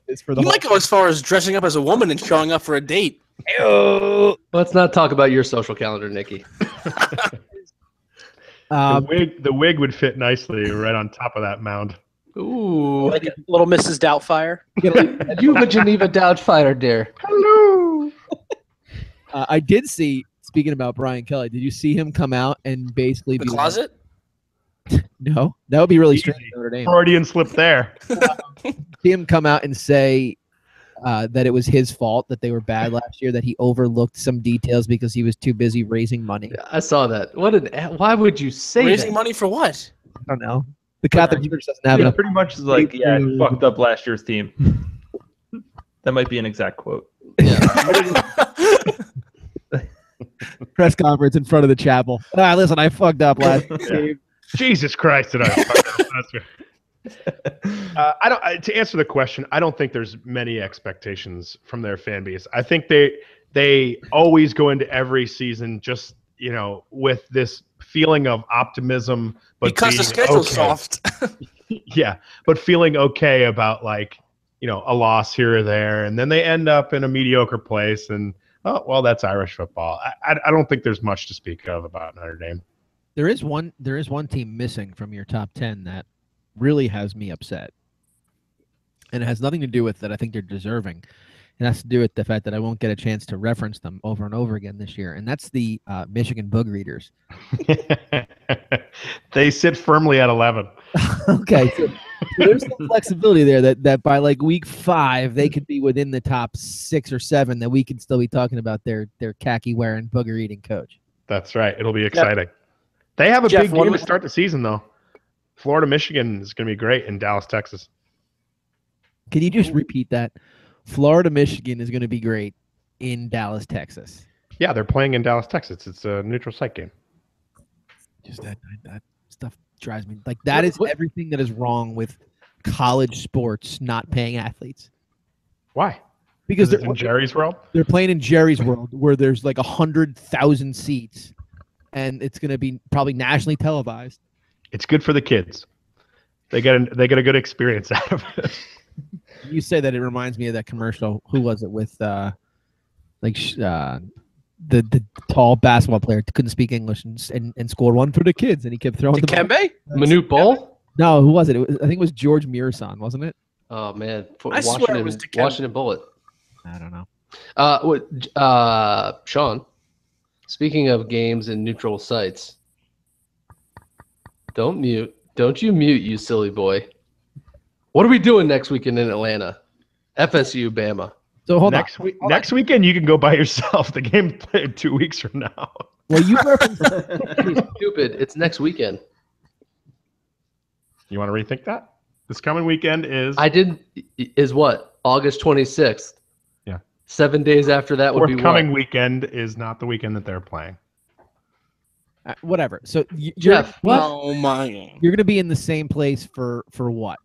This for the You might go as far as dressing up as a woman and showing up for a date. Let's not talk about your social calendar, Nikki. The wig would fit nicely right on top of that mound. Ooh, Like a little Mrs. Doubtfire. You a Geneva Doubtfire, dear. Hello. I did see. Speaking about Brian Kelly, did you see him come out and basically The be closet? Like, no, that would be really strange. Notre Dame. Freudian slip there. See him come out and say that it was his fault that they were bad last year, that he overlooked some details because he was too busy raising money. Yeah, I saw that. Why would you say Raising that? money for what? I don't know. The Catholic Church doesn't have enough. Pretty much is like, yeah, I fucked up last year's team. That might be an exact quote. Press conference in front of the chapel. Listen, I fucked up last game. Jesus Christ, did I fuck up? I don't. To answer the question, I don't think there's many expectations from their fan base. I think they always go into every season just with this feeling of optimism, but Because the schedule's soft. Yeah, but feeling okay about a loss here or there, and then they end up in a mediocre place, and oh well, that's Irish football. I don't think there's much to speak of about Notre Dame. There is one team missing from your top 10 that really has me upset, and it has nothing to do with that I think they're deserving. It has to do with the fact that I won't get a chance to reference them over and over again this year, and that's the Michigan Bug Readers. They sit firmly at 11. Okay, so there's some flexibility there that by like week 5 they could be within the top 6 or 7, that we could still be talking about their khaki wearing booger eating coach. That's right. It'll be exciting. They have a Jeff, big game to start the season, though. Florida, Michigan is going to be great in Dallas, Texas. Can you just repeat that? Florida, Michigan is going to be great in Dallas, Texas. Yeah, they're playing in Dallas, Texas. It's a neutral site game. Just that stuff drives me like that. Is everything that is wrong with college sports not paying athletes. Why? Because they're in Jerry's World. They're playing in Jerry's World, where there's like 100,000 seats, and it's going to be probably nationally televised. It's good for the kids. They get a good experience out of it. You say that, it reminds me of that commercial. Who was it with? The tall basketball player couldn't speak English and scored one for the kids, and he kept throwing Dikembe? Manute Bol? No, who was it? I think it was George Mirasan, wasn't it? Oh man, I swear it was Dikembe. Washington Bullet. I don't know. Sean, speaking of games in neutral sites, don't you mute, you silly boy. What are we doing next weekend in Atlanta? FSU, Bama. So hold next weekend you can go by yourself. The game played 2 weeks from now. Well, you referenced stupid. It's next weekend. You want to rethink that? This coming weekend is what? August 26th. Yeah. 7 days after that would be what? Forthcoming weekend is not the weekend that they're playing. Whatever. So Jeff, what? Oh my! You're going to be in the same place for what?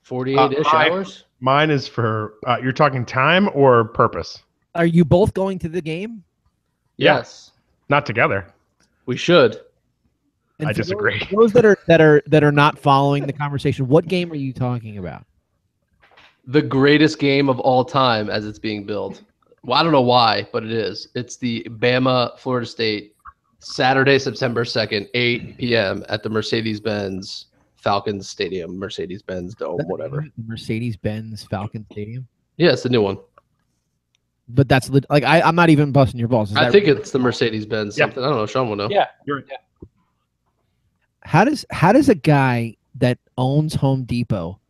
48-ish hours? Mine is for you're talking time or purpose? Are you both going to the game? Yes. Not together. We should. And I disagree. Those that are not following the conversation, what game are you talking about? The greatest game of all time as it's being billed. Well, I don't know why, but it is. It's the Bama Florida State Saturday, September 2nd, 8 p.m. at the Mercedes-Benz Falcons Stadium, Mercedes-Benz Dome, whatever. Mercedes-Benz Falcon Stadium? Yeah, it's the new one. But that's like I'm not even busting your balls. I think it's the Mercedes-Benz something. I don't know. Sean will know. Yeah. How does a guy that owns Home Depot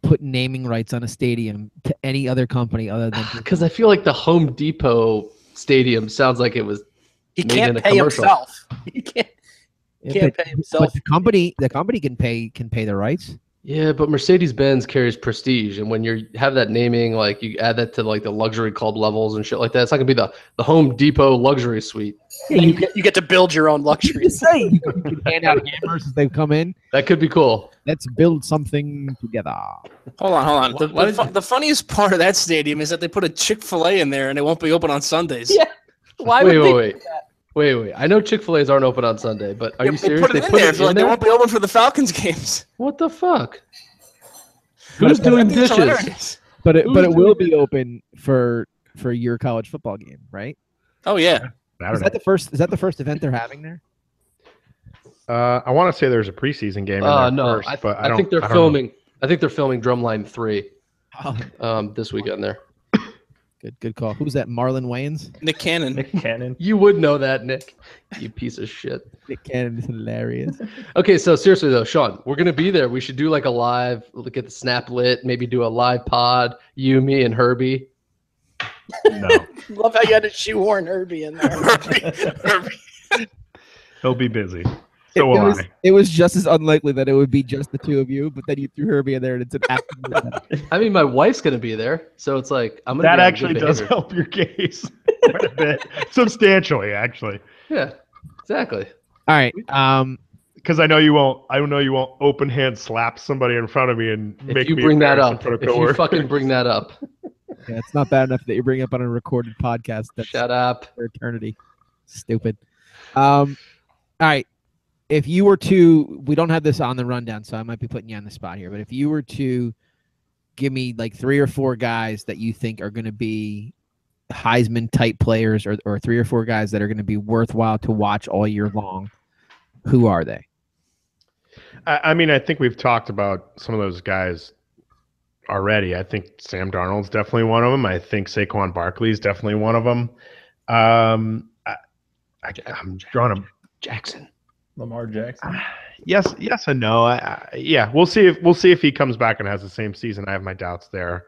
put naming rights on a stadium to any other company other than? Because I feel like the Home Depot stadium sounds like it was. He can't pay himself. He can't pay himself. But the company can pay the rights. Yeah, but Mercedes-Benz carries prestige, and when you have that naming, like you add that to like the luxury club levels and shit like that, it's not gonna be the Home Depot luxury suite. Yeah, you get to build your own luxury. You can hand out hammers as they come in. That could be cool. Let's build something together. Hold on. The funniest part of that stadium is that they put a Chick-fil-A in there, and it won't be open on Sundays. Yeah. Why Wait. would they do that? Wait. I know Chick-fil-A's aren't open on Sunday, but are you serious? They put it in there. They won't be open for the Falcons games. What the fuck? Who's doing dishes? But it will be open for your college football game, right? Oh yeah. Is that the first event they're having there? I want to say there's a preseason game. No. I think they're filming. I think they're filming Drumline 3 this weekend there. Good call. Who's that? Marlon Wayans? Nick Cannon. You would know that, Nick. You piece of shit. Nick Cannon is hilarious. Okay, so seriously though, Sean, we're gonna be there. We should do like a live. Look at the Snap lit. Maybe do a live pod. You, me, and Herbie. No. Love how you had to shoehorn Herbie in there. Herbie. He'll be busy. So will I. It was just as unlikely that it would be just the two of you, but then you threw Herbie in there and it's an active. I mean, my wife's gonna be there, so it's like I'm gonna. That be on actually good does behavior. help your case quite a bit, substantially, actually. Yeah, exactly. All right. Because I know you won't. I know you won't open hand slap somebody in front of me and If make you me bring that embarrassed in up, front of if you coworkers. fucking bring that up, Yeah, it's not bad enough that you bring up on a recorded podcast. That's shut up. for eternity. Stupid. All right. If you were to, we don't have this on the rundown, so I might be putting you on the spot here, but if you were to give me like 3 or 4 guys that you think are going to be Heisman type players, or 3 or 4 guys that are going to be worthwhile to watch all year long, who are they? I mean, I think we've talked about some of those guys already. I think Sam Darnold's definitely one of them. I think Saquon Barkley is definitely one of them. I'm drawing a Jackson. Lamar Jackson. Yes and no. Yeah, we'll see if he comes back and has the same season. I have my doubts there,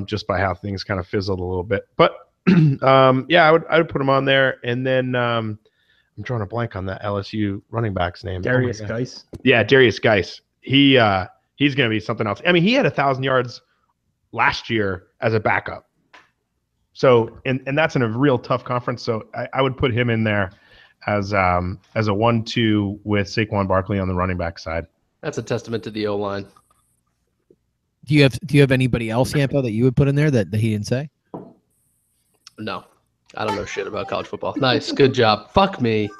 just by how things kind of fizzled a little bit. But yeah, I would put him on there. And then I'm drawing a blank on that LSU running back's name. Darius Geis. Yeah, Darius Geis. He's going to be something else. I mean, he had 1,000 yards last year as a backup. So, and that's in a real tough conference. So I would put him in there as a 1-2 with Saquon Barkley on the running back side. That's a testament to the O-line. Do you have anybody else, Yampo, that you would put in there that he didn't say? No, I don't know shit about college football. Nice, good job. Fuck me.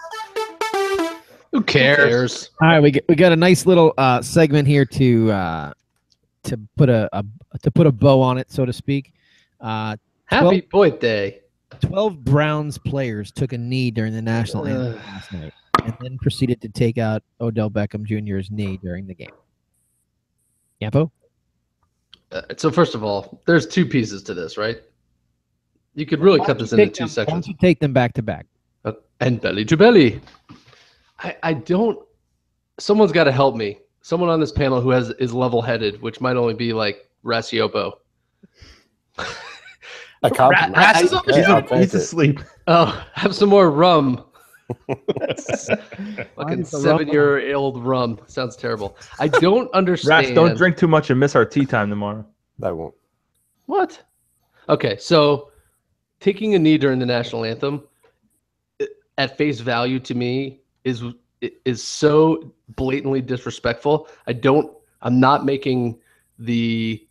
Who cares? All right, we got a nice little segment here to put a bow on it, so to speak. Happy Boy Day. 12 Browns players took a knee during the national anthem last night, and then proceeded to take out Odell Beckham Jr.'s knee during the game. Yampo? So first of all, there's two pieces to this, right? You could really cut this into two sections. Why don't you take them back to back? And belly to belly. I don't. Someone's got to help me. Someone on this panel who is level-headed, which might only be like Rasiopo. He's asleep. Oh, have some more rum. Fucking 7-year-old rum. Sounds terrible. I don't understand. Rats, don't drink too much and miss our tea time tomorrow. That won't. What? Okay, so taking a knee during the national anthem, at face value to me, is so blatantly disrespectful. I'm not making the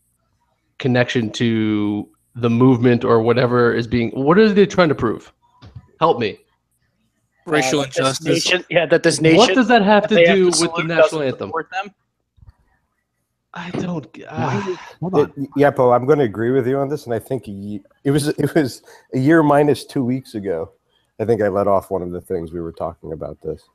connection to the movement or whatever is being. What are they trying to prove? Help me. Racial injustice. That this nation. What does that have to do with the national anthem? Them? I don't. Hold on. Yapo, I'm going to agree with you on this, and I think it was a year minus 2 weeks ago. I think I let off one of the things we were talking about this.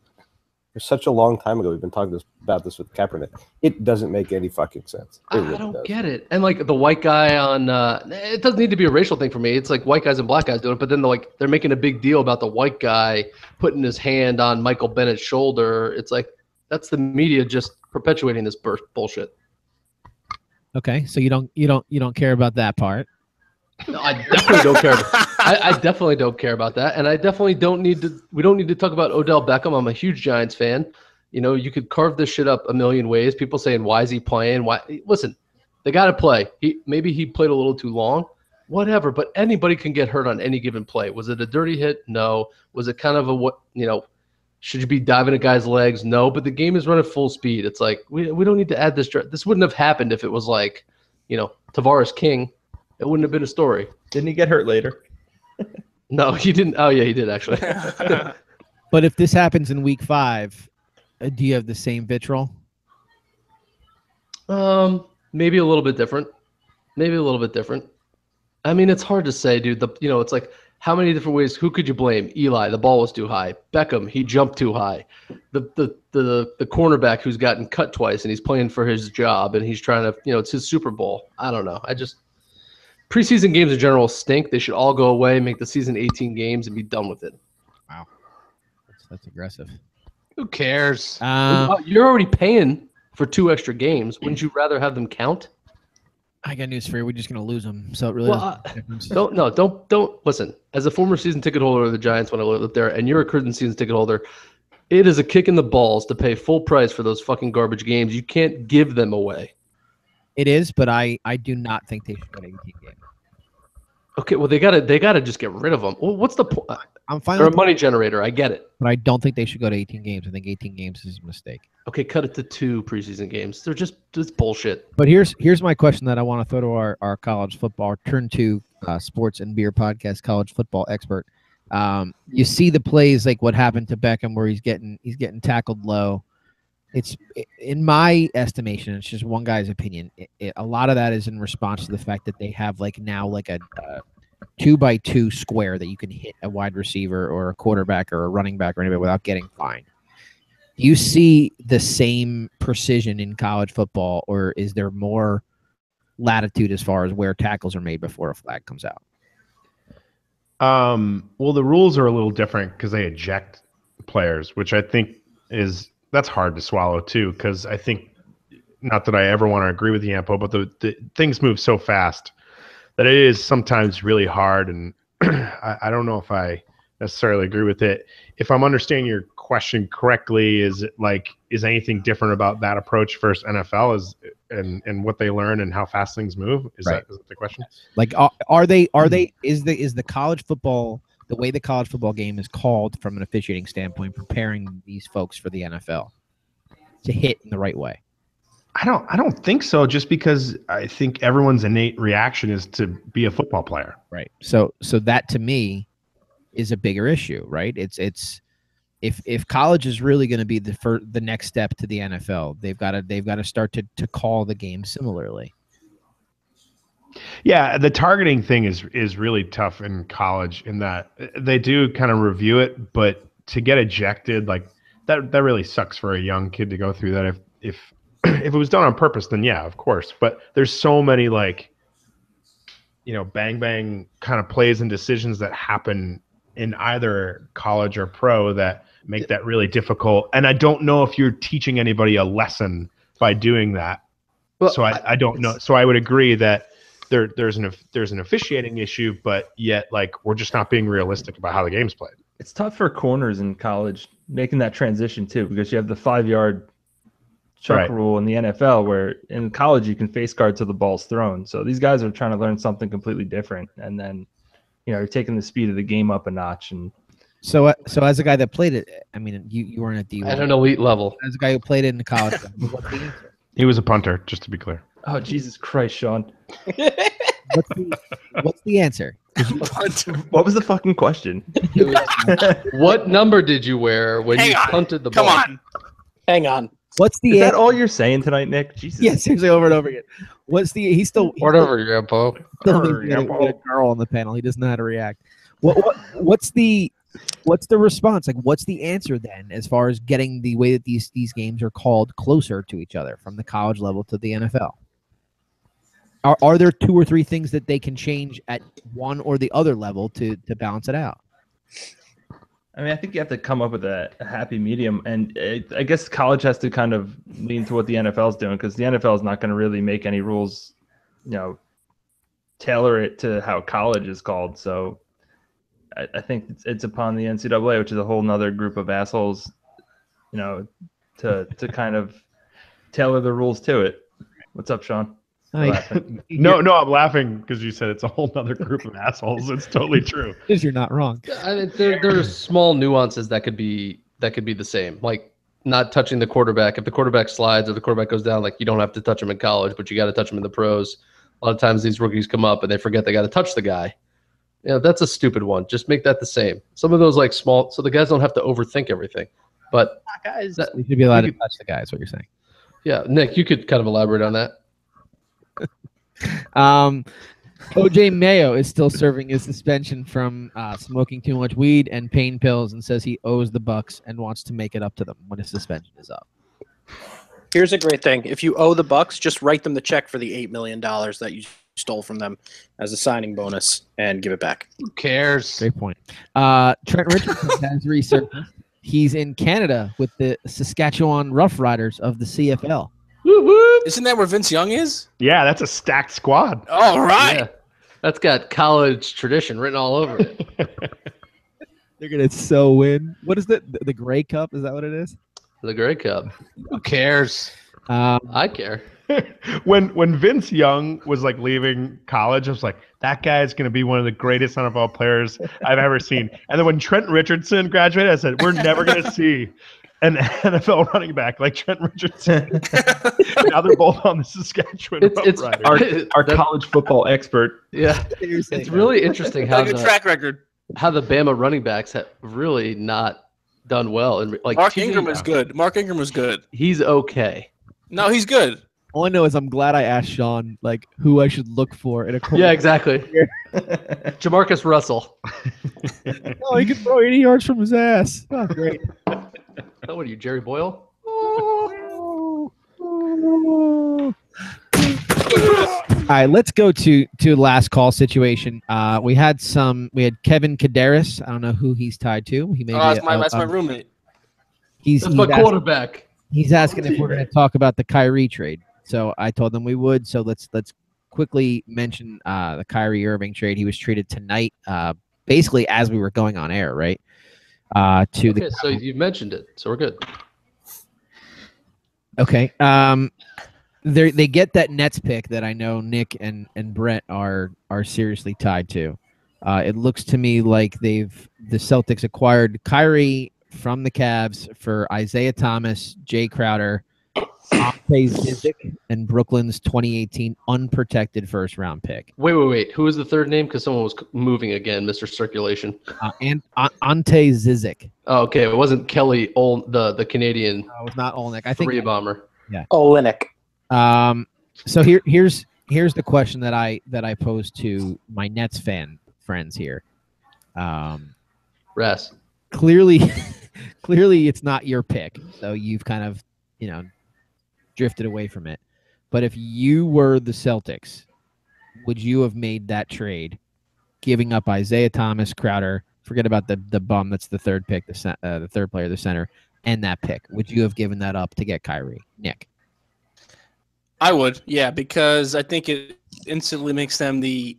It's such a long time ago. We've been talking about this with Kaepernick. It doesn't make any fucking sense. I don't get it. And like the white guy on, it doesn't need to be a racial thing for me. It's like white guys and black guys doing it, but then they're making a big deal about the white guy putting his hand on Michael Bennett's shoulder. It's like that's the media just perpetuating this bullshit. Okay, so you don't care about that part. No, I definitely don't care. I definitely don't care about that, and I definitely don't need to. We don't need to talk about Odell Beckham. I'm a huge Giants fan. You know, you could carve this shit up a million ways. People saying, "Why is he playing?" Why? Listen, they got to play. Maybe he played a little too long, whatever. But anybody can get hurt on any given play. Was it a dirty hit? No. Was it kind of a should you be diving at guys' legs? No. But the game is running full speed. It's like we don't need to add this. This wouldn't have happened if it was like, Tavares King. It wouldn't have been a story. Didn't he get hurt later? No, he didn't. Oh, yeah, he did, actually. But if this happens in week 5, do you have the same vitriol? Maybe a little bit different. I mean, it's hard to say, dude. It's like, how many different ways? Who could you blame? Eli, the ball was too high. Beckham, he jumped too high. The cornerback who's gotten cut twice and he's playing for his job and he's trying to, it's his Super Bowl. I don't know. Preseason games in general stink. They should all go away, make the season 18 games, and be done with it. Wow. That's aggressive. Who cares? You're already paying for 2 extra games. Wouldn't you rather have them count? I got news for you. We're just going to lose them. So it really don't listen. As a former season ticket holder of the Giants when I lived up there, and you're a current season ticket holder, it is a kick in the balls to pay full price for those fucking garbage games. You can't give them away. It is, but I do not think they should go to 18 games. Okay, well they gotta just get rid of them. Well, what's the point? I'm fine. They're a money generator. I get it, but I don't think they should go to 18 games. I think 18 games is a mistake. Okay, cut it to 2 preseason games. They're just bullshit. But here's my question that I want to throw to our college football Turn 2 Sports and Beer podcast college football expert. You see the plays like what happened to Beckham where he's getting tackled low. It's, in my estimation, it's just one guy's opinion. A lot of that is in response to the fact that they have a 2x2 square that you can hit a wide receiver or a quarterback or a running back or anybody without getting fined. Do you see the same precision in college football, or is there more latitude as far as where tackles are made before a flag comes out? Well, the rules are a little different because they eject players, which I think that's hard to swallow too. Because I think, not that I ever want to agree with Yampo, but the things move so fast that it is sometimes really hard, and I don't know if I necessarily agree with it. If I'm understanding your question correctly, is anything different about that approach versus NFL and what they learn and how fast things move? Is that the question? Like, is the college football, the way the college football game is called from an officiating standpoint, preparing these folks for the NFL to hit in the right way? I don't think so, just because I think everyone's innate reaction is to be a football player. Right. So that to me is a bigger issue, right? It's if college is really going to be the next step to the NFL, they've got to start to call the game similarly. Yeah, the targeting thing is really tough in college in that they do kind of review it, but to get ejected, like that really sucks for a young kid to go through that. If it was done on purpose, then yeah, of course. But there's so many bang bang kind of plays and decisions that happen in either college or pro that make that really difficult. And I don't know if you're teaching anybody a lesson by doing that. Well, so I don't know. So I would agree that there's an officiating issue, but yet we're just not being realistic about how the game's played. It's tough for corners in college making that transition too, because you have the 5-yard chuck rule in the NFL, where in college you can face guard till the ball's thrown. So these guys are trying to learn something completely different, and then you're taking the speed of the game up a notch. And so as a guy that played it, I mean, you weren't at D1 at an elite level. As a guy who played it in college, what's the answer? He was a punter, just to be clear. Oh, Jesus Christ, Sean! What's the answer? What was the fucking question? What number did you wear when you punted the ball? Hang on. What's the? Is that all you're saying tonight, Nick? Jesus. Yeah, seriously, over and over again. He's still whatever, Grandpa. A girl on the panel. He doesn't know how to react. What's the response? Like, what's the answer then, as far as getting the way that these games are called closer to each other from the college level to the NFL? Are there 2 or 3 things that they can change at one or the other level to balance it out? I mean, I think you have to come up with a happy medium, and I guess college has to kind of lean to what the NFL is doing, because the NFL is not going to really make any rules, tailor it to how college is called. So I think it's upon the NCAA, which is a whole nother group of assholes, to kind of tailor the rules to it. What's up, Sean? No, I'm laughing because you said it's a whole other group of assholes. It's totally true. Because you're not wrong. I mean, there's small nuances that could be the same, like not touching the quarterback. If the quarterback slides or the quarterback goes down, you don't have to touch him in college, but you got to touch him in the pros. A lot of times these rookies come up and they forget they got to touch the guy. That's a stupid one. Just make that the same. Some of those small, so the guys don't have to overthink everything. But guys, you should be allowed to touch the guy. Is what you're saying. Yeah, Nick, you could kind of elaborate on that. OJ Mayo is still serving his suspension from smoking too much weed and pain pills, and says he owes the Bucks and wants to make it up to them when his suspension is up. Here's a great thing: if you owe the Bucks, just write them the check for the $8 million that you stole from them as a signing bonus and give it back. Who cares? Great point. Trent Richardson has resurfaced. He's in Canada with the Saskatchewan Roughriders of the CFL. Isn't that where Vince Young is? Yeah, that's a stacked squad. All right. Yeah. That's got college tradition written all over it. They're going to win. What is the Grey Cup? Is that what it is? The Grey Cup. Who cares? I care. When Vince Young was leaving college, I was like, that guy is going to be one of the greatest NFL players I've ever seen. And then when Trent Richardson graduated, I said, we're never going to see an NFL running back like Trent Richardson. Now they're both on the Saskatchewan Roughriders. Our college football expert. Yeah, it's really interesting how the track record. How the Bama running backs have really not done well. And Mark Ingram is good. Mark Ingram was good. He's okay. No, he's good. All I know is I'm glad I asked Sean who I should look for in a quarterback. Yeah, exactly. Jamarcus Russell. Oh, he can throw 80 yards from his ass. Oh, great. What are you, Jerry Boyle? All right, let's go to last call situation. We had Kevin Kadarius. I don't know who he's tied to. He may That's my roommate. He's my quarterback. He's asking if we're going to talk about the Kyrie trade. So I told them we would. So let's quickly mention the Kyrie Irving trade. He was traded tonight, basically as we were going on air, right? So you mentioned it, so we're good. Okay. They get that Nets pick that I know Nick and Brett are seriously tied to. It looks to me like the Celtics acquired Kyrie from the Cavs for Isaiah Thomas, Jay Crowder, Ante Zizic, and Brooklyn's 2018 unprotected first-round pick. Wait. Who was the third name? Because someone was moving again, Mr. Circulation. And Ante Zizic. Oh, okay. It wasn't Kelly, the Canadian. No, it was not Olenek. I think three-bomber. Yeah. Olenek. So here's the question that I posed to my Nets friends here. Ras. Clearly it's not your pick, so you've kind of drifted away from it. But if you were the Celtics, would you have made that trade, giving up Isaiah Thomas, Crowder? Forget about the bum that's the third pick, the third player, the center, and that pick. Would you have given that up to get Kyrie, Nick? I would, yeah, because I think it instantly makes them the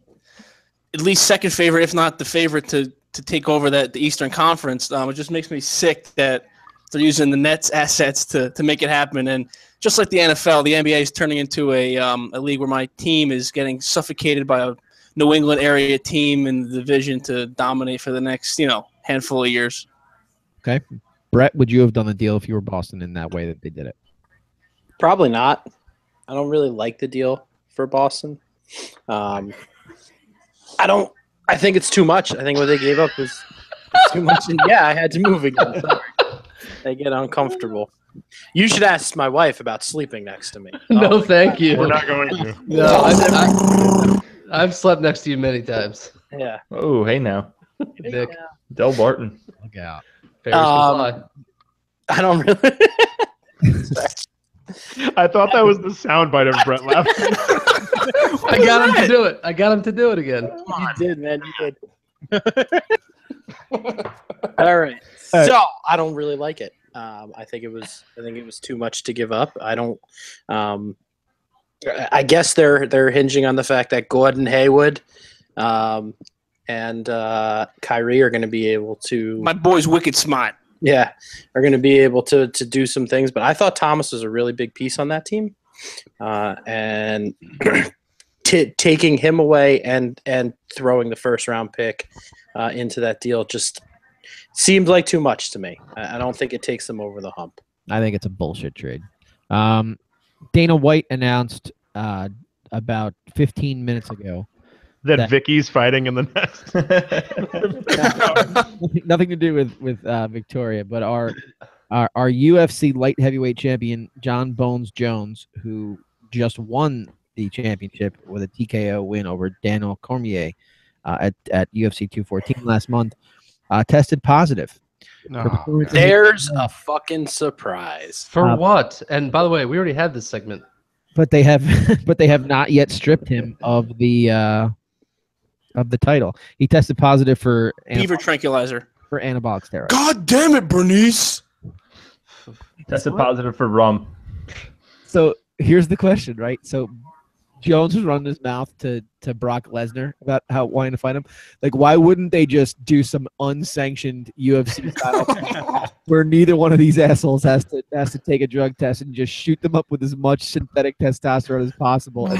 at least second favorite, if not the favorite, to take over the Eastern Conference. It just makes me sick that they're using the Nets assets to make it happen. And just like the NFL, the NBA is turning into a league where my team is getting suffocated by a New England area team in the division to dominate for the next handful of years. Okay, Brett, would you have done the deal if you were Boston in that way that they did it? Probably not. I don't really like the deal for Boston. I think it's too much. I think what they gave up was too much. And yeah, I had to move again. Sorry. I get uncomfortable. You should ask my wife about sleeping next to me. No, thank you. We're not going to. No, I've slept next to you many times. Yeah. Oh, hey now. Nick. Del Barton. Look out. I don't really. I thought that was the soundbite of Brett laughing. I got him to do it. I got him to do it again. You did, man. You did. All right. So I don't really like it. I think it was too much to give up. I don't. I guess they're hinging on the fact that Gordon Hayward and Kyrie are going to be able to. My boy's wicked smart. Yeah, are going to be able to do some things. But I thought Thomas was a really big piece on that team, and taking him away and throwing the first round pick into that deal just seemed like too much to me. I don't think it takes them over the hump. I think it's a bullshit trade. Dana White announced about 15 minutes ago that Vicky's fighting in the nest. Nothing to do with Victoria, but our UFC light heavyweight champion John Bones Jones, who just won the championship with a TKO win over Daniel Cormier at UFC 214 last month, tested positive. There's a fucking surprise. For what? And by the way, we already had this segment. But they have not yet stripped him of the title. He tested positive for beaver tranquilizer for anabolic steroids. God damn it, Bernice! Tested positive for rum. So here's the question, right? So Jones was running his mouth to Brock Lesnar about wanting to fight him. Like, why wouldn't they just do some unsanctioned UFC style where neither one of these assholes has to take a drug test and just shoot them up with as much synthetic testosterone as possible and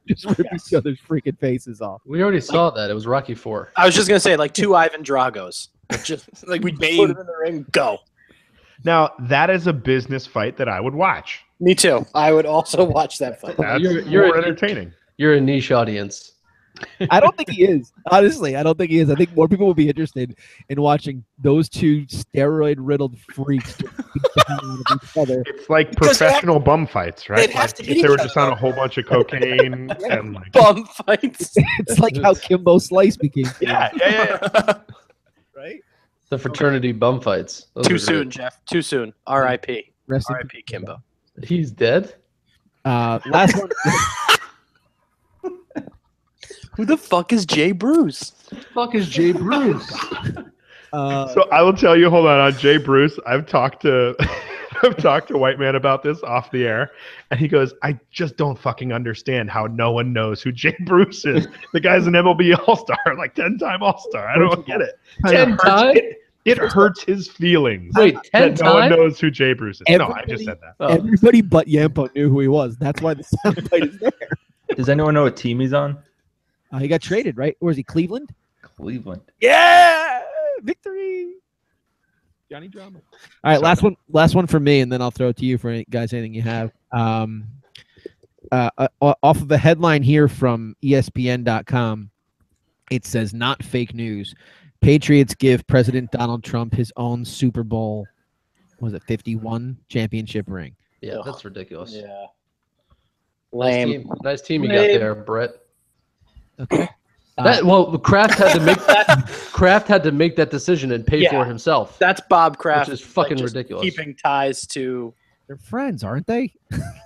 just rip each other's freaking faces off? We already saw that. It was Rocky IV. I was just gonna say, like, two Ivan Dragos. Just like we put him in the ring, go. Now that is a business fight that I would watch. Me too. I would also watch that fight. That's you're more entertaining. You're a niche audience. I don't think he is. Honestly, I don't think he is. I think more people will be interested in watching those two steroid-riddled freaks just beat the hell out of each other. It's like professional bum fights, right? They'd have Like, to if hit they were each just on a whole bunch of cocaine and like Bum fights. It's like how Kimbo Slice became famous. yeah. Right? The fraternity bum fights. Those Too were soon, great. Jeff. Too soon. R.I.P. Rest in R.I.P. Kimbo. He's dead. Last one. Who the fuck is Jay Bruce? Fuck is Jay Bruce? So I will tell you. Hold on Jay Bruce. I've talked to White Man about this off the air, and he goes, "I just don't fucking understand how no one knows who Jay Bruce is. The guy's an MLB All-Star, like 10-time All-Star. I don't get it. 10 times? It hurts his feelings. Wait, 10 that no one times? knows who Jay Bruce is. No, I just said that. Everybody but Yampo knew who he was. That's why the soundbite is there. Does anyone know what team he's on? He got traded, right? Or is he Cleveland? Cleveland. Yeah, victory. Johnny Drama. All right, last one for me, and then I'll throw it to you for guys. Anything you have? Off of a headline here from ESPN.com, it says not fake news. Patriots give President Donald Trump his own Super Bowl. Was it 51 championship ring? Yeah, that's ridiculous. Yeah. Lame. Nice team you got Lame. there, Brett. Okay. Kraft had to make that. Kraft had to make that decision and pay for it himself. That's Bob Kraft. Which is fucking just ridiculous. Keeping ties to. They're friends, aren't they?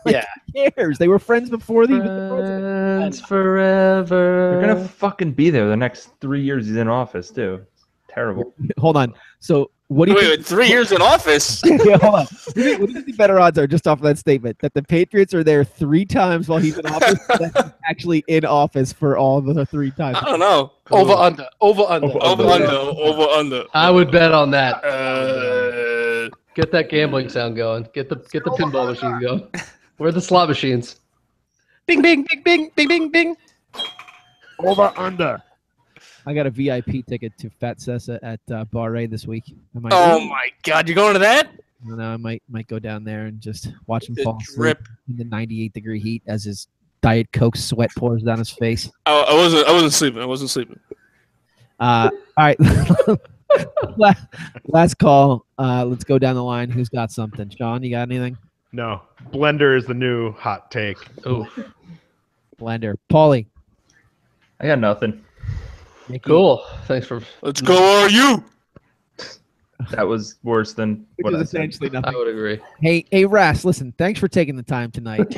Yeah. Who cares? They were friends before the Friends forever. They're gonna fucking be there the next 3 years he's in office too. Terrible. Hold on. So what do you Wait, 3 years in office? yeah, hold on. What do you think the better odds are, just off of that statement, that the Patriots are there 3 times while he's in office, or that he's actually in office for all the 3 times? I don't know. Over under. Over under. Over under. Over under. I would bet on that. Get that gambling sound going. Get the pinball machine going. Where are the slot machines? Bing, bing, bing, bing, bing, bing, bing. Over under. I got a VIP ticket to Fat Sessa at Bar A this week. Oh my God, you're going to that? I don't know. I might go down there and just watch him The fall asleep drip. in the 98-degree heat as his Diet Coke sweat pours down his face. I wasn't sleeping. I wasn't sleeping. All right. Last call. Let's go down the line. Who's got something? Sean, you got anything? No. Blender is the new hot take. Oh, Blender. Paulie. I got nothing. Nikki. cool. Thanks for. Let's go, RU. That was worse than Which what is I said. essentially I nothing. would agree. Hey, Ras, listen, thanks for taking the time tonight and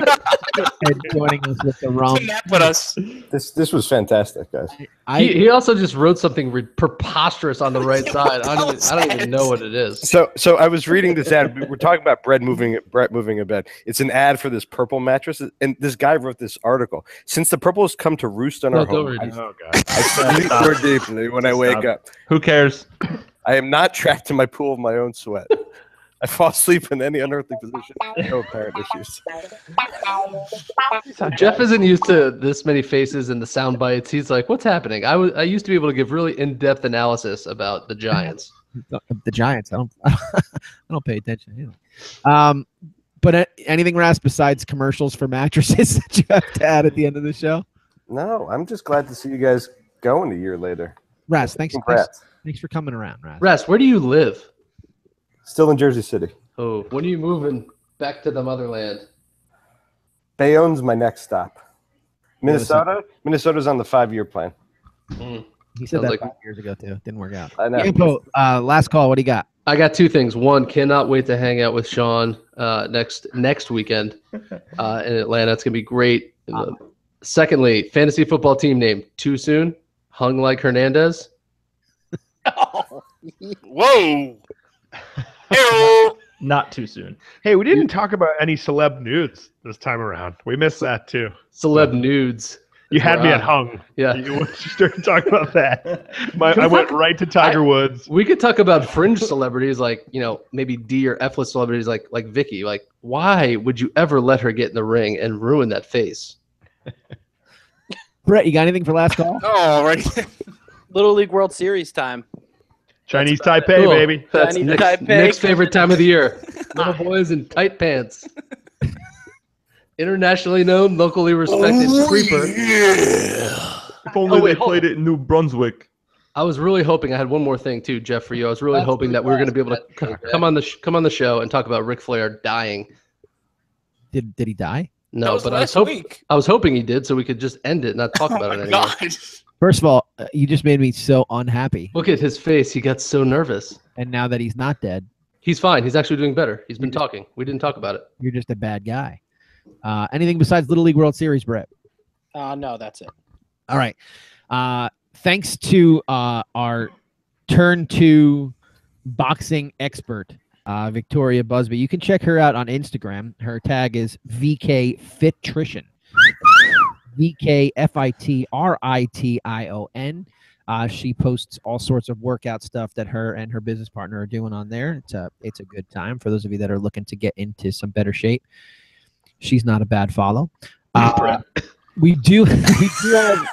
joining us with the wrong. Nap with us. This was fantastic, guys. He also just wrote something preposterous on the right side. I don't even know what it is. So I was reading this ad. We're talking about Brett moving a bed. It's an ad for this purple mattress, and this guy wrote this article. Since the purple has come to roost on No, our don't home, read it. Oh god. I sleep more deeply when I wake up. Who cares? I am not trapped in my pool of my own sweat. I fall asleep in any unearthly position. No apparent issues. Jeff isn't used to this many faces and the sound bites. He's like, "What's happening?" I used to be able to give really in-depth analysis about the Giants. The Giants. I don't pay attention. But anything, Ras, besides commercials for mattresses that you have to add at the end of the show? No, I'm just glad to see you guys going a year later. Ras, thanks for coming around, Ras. Ras, where do you live? Still in Jersey City. Oh, when are you moving back to the motherland? Bayonne's my next stop. Minnesota. Minnesota's on the 5-year plan. He said Sounds that like- 5 years ago too. Didn't work out. I know. Yampo, last call. What do you got? I got 2 things. One, cannot wait to hang out with Sean next weekend in Atlanta. It's gonna be great. Secondly, fantasy football team name too soon. Hung like Hernandez. Whoa. Ew. Not too soon. Hey, we didn't talk about any celeb nudes this time around. We missed that too. Celeb nudes. You had me Wow. at hung. Yeah. You started talking about that. I went right to Tiger Woods. We could talk about fringe celebrities like, maybe D or F-list celebrities like Vicky. Like, why would you ever let her get in the ring and ruin that face? Brett, you got anything for last call? Oh, right. Little League World Series time. Chinese Taipei, Cool. baby. That's Chinese Nick's, Taipei. Nick's favorite time of the year. Little boys in tight pants. Internationally known, locally respected creeper. If only wait, they played it in New Brunswick. I was really hoping I had one more thing too, Jeff, for you. I was really hoping that we were going to be able to come on the show and talk about Ric Flair dying. Did he die? That No, was but last week. I was hoping he did, so we could just end it and not talk about it Oh my anymore. God. First of all, you just made me so unhappy. Look at his face. He got so nervous. And now that he's not dead, he's fine. He's actually doing better. He's been talking. We didn't talk about it. You're just a bad guy. Anything besides Little League World Series, Brett? No, that's it. All right. Thanks to our Turn 2 boxing expert, Victoria Busby. You can check her out on Instagram. Her tag is VKFitrition. VKFitrition. She posts all sorts of workout stuff that her and her business partner are doing on there. It's a good time for those of you that are looking to get into some better shape. She's not a bad follow. We do have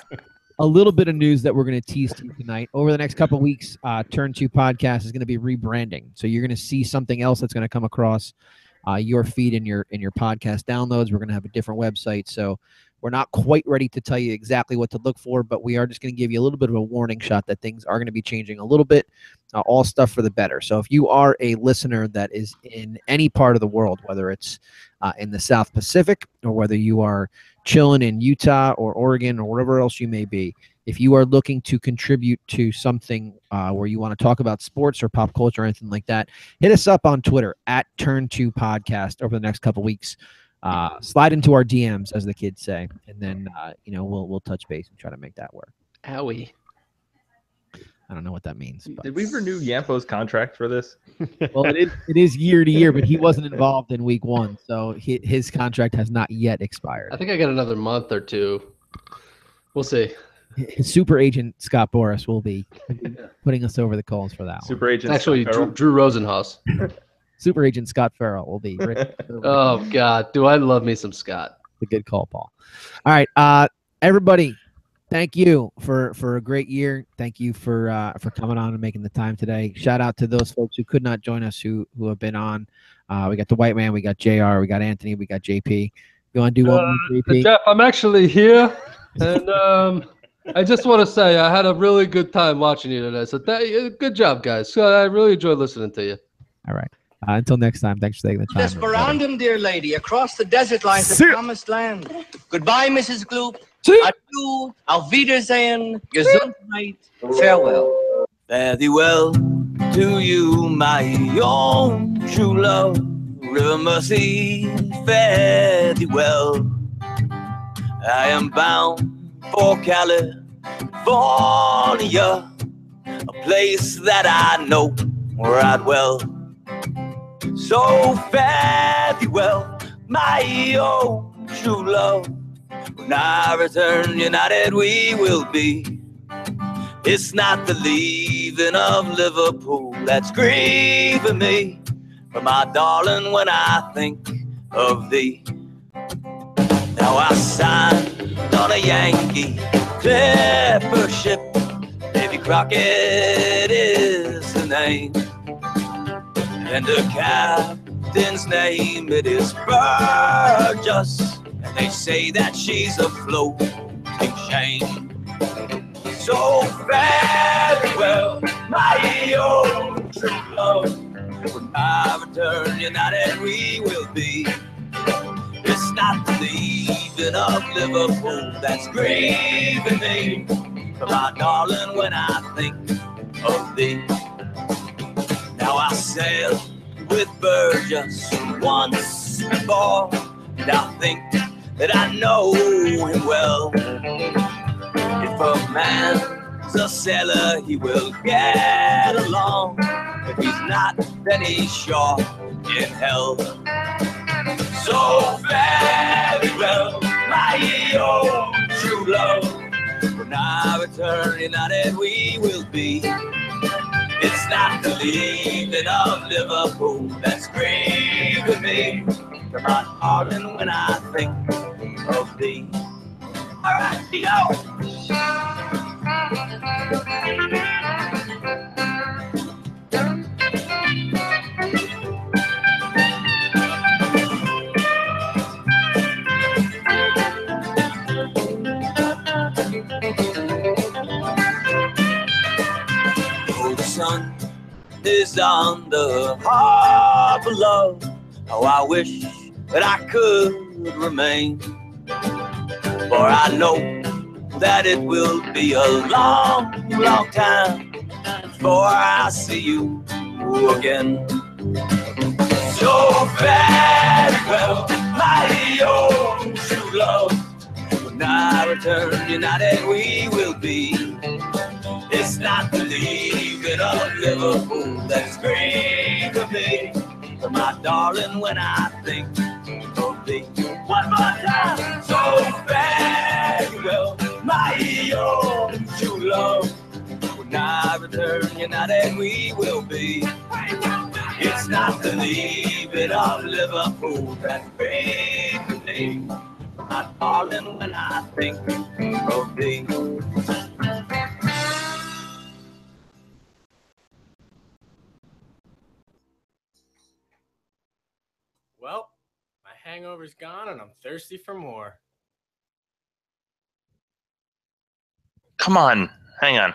a little bit of news that we're going to tease to you tonight. Over the next couple of weeks, Turn 2 Podcast is going to be rebranding. So you're going to see something else that's going to come across your feed in your podcast downloads. We're going to have a different website. So we're not quite ready to tell you exactly what to look for, but we are just going to give you a little bit of a warning shot that things are going to be changing a little bit, all stuff for the better. So if you are a listener that is in any part of the world, whether it's in the South Pacific or whether you are chilling in Utah or Oregon or wherever else you may be, if you are looking to contribute to something where you want to talk about sports or pop culture or anything like that, hit us up on Twitter at Turn2 Podcast over the next couple weeks. Slide into our DMs, as the kids say, and then we'll touch base and try to make that work. Owie. I don't know what that means. But. Did we renew Yampo's contract for this? Well, it is year to year, but he wasn't involved in week 1, so his contract has not yet expired. I think I got another month or two. We'll see. His super agent Scott Boras will be putting us over the coals for that. Super agent actually Drew Rosenhaus. Super agent Scott Farrell will be. Oh God, do I love me some Scott? A good call, Paul. All right, everybody. Thank you for a great year. Thank you for coming on and making the time today. Shout out to those folks who could not join us who have been on. We got the White Man, we got JR, we got Anthony, we got JP. You want to do one more, JP? Jeff, I'm actually here, and I just want to say I had a really good time watching you today. So good job, guys. I really enjoyed listening to you. All right. Until next time, thanks for taking the time. Desperandum, dear lady, across the desert lies the promised land. Goodbye, Mrs. Gloop. Adieu, auf Wiedersehen, Gesundheit, farewell. Fare thee well to you, my own true love. River Mercy, fare thee well. I am bound for California, a place that I know right well. So fare thee well, my own true love. When I return united we will be. It's not the leaving of Liverpool that's grieving me, but my darling, when I think of thee. Now I signed on a Yankee clipper ship. Davy Crockett is the name, and the captain's name, it is Burgess. And they say that she's a floating shame. So farewell, my own true love. When I return united we will be. It's not the leaving of Liverpool that's grieving me, but my darling, when I think of thee. Now I sailed with Burgess once before, and I think that I know him well. If a man's a sailor, he will get along. If he's not, then he's sure in hell. So very well, my own true love. When I return united we will be. It's not the leaving of Liverpool that's grieving me, but my darling, when I think of thee. All right, oh, the sun is on the harbor, love. Oh, I wish that I could remain, for I know that it will be a long, long time before I see you again. So farewell, my own true love. When I return united, we will be. It's not the leaving of Liverpool that's great for me. But my darling, when I think of thee, one more time. So farewell, my own true love. When I return united, we will be. It's not the leaving of Liverpool that's great for me. My darling, when I think of thee. Well, my hangover's gone and I'm thirsty for more. Come on, hang on.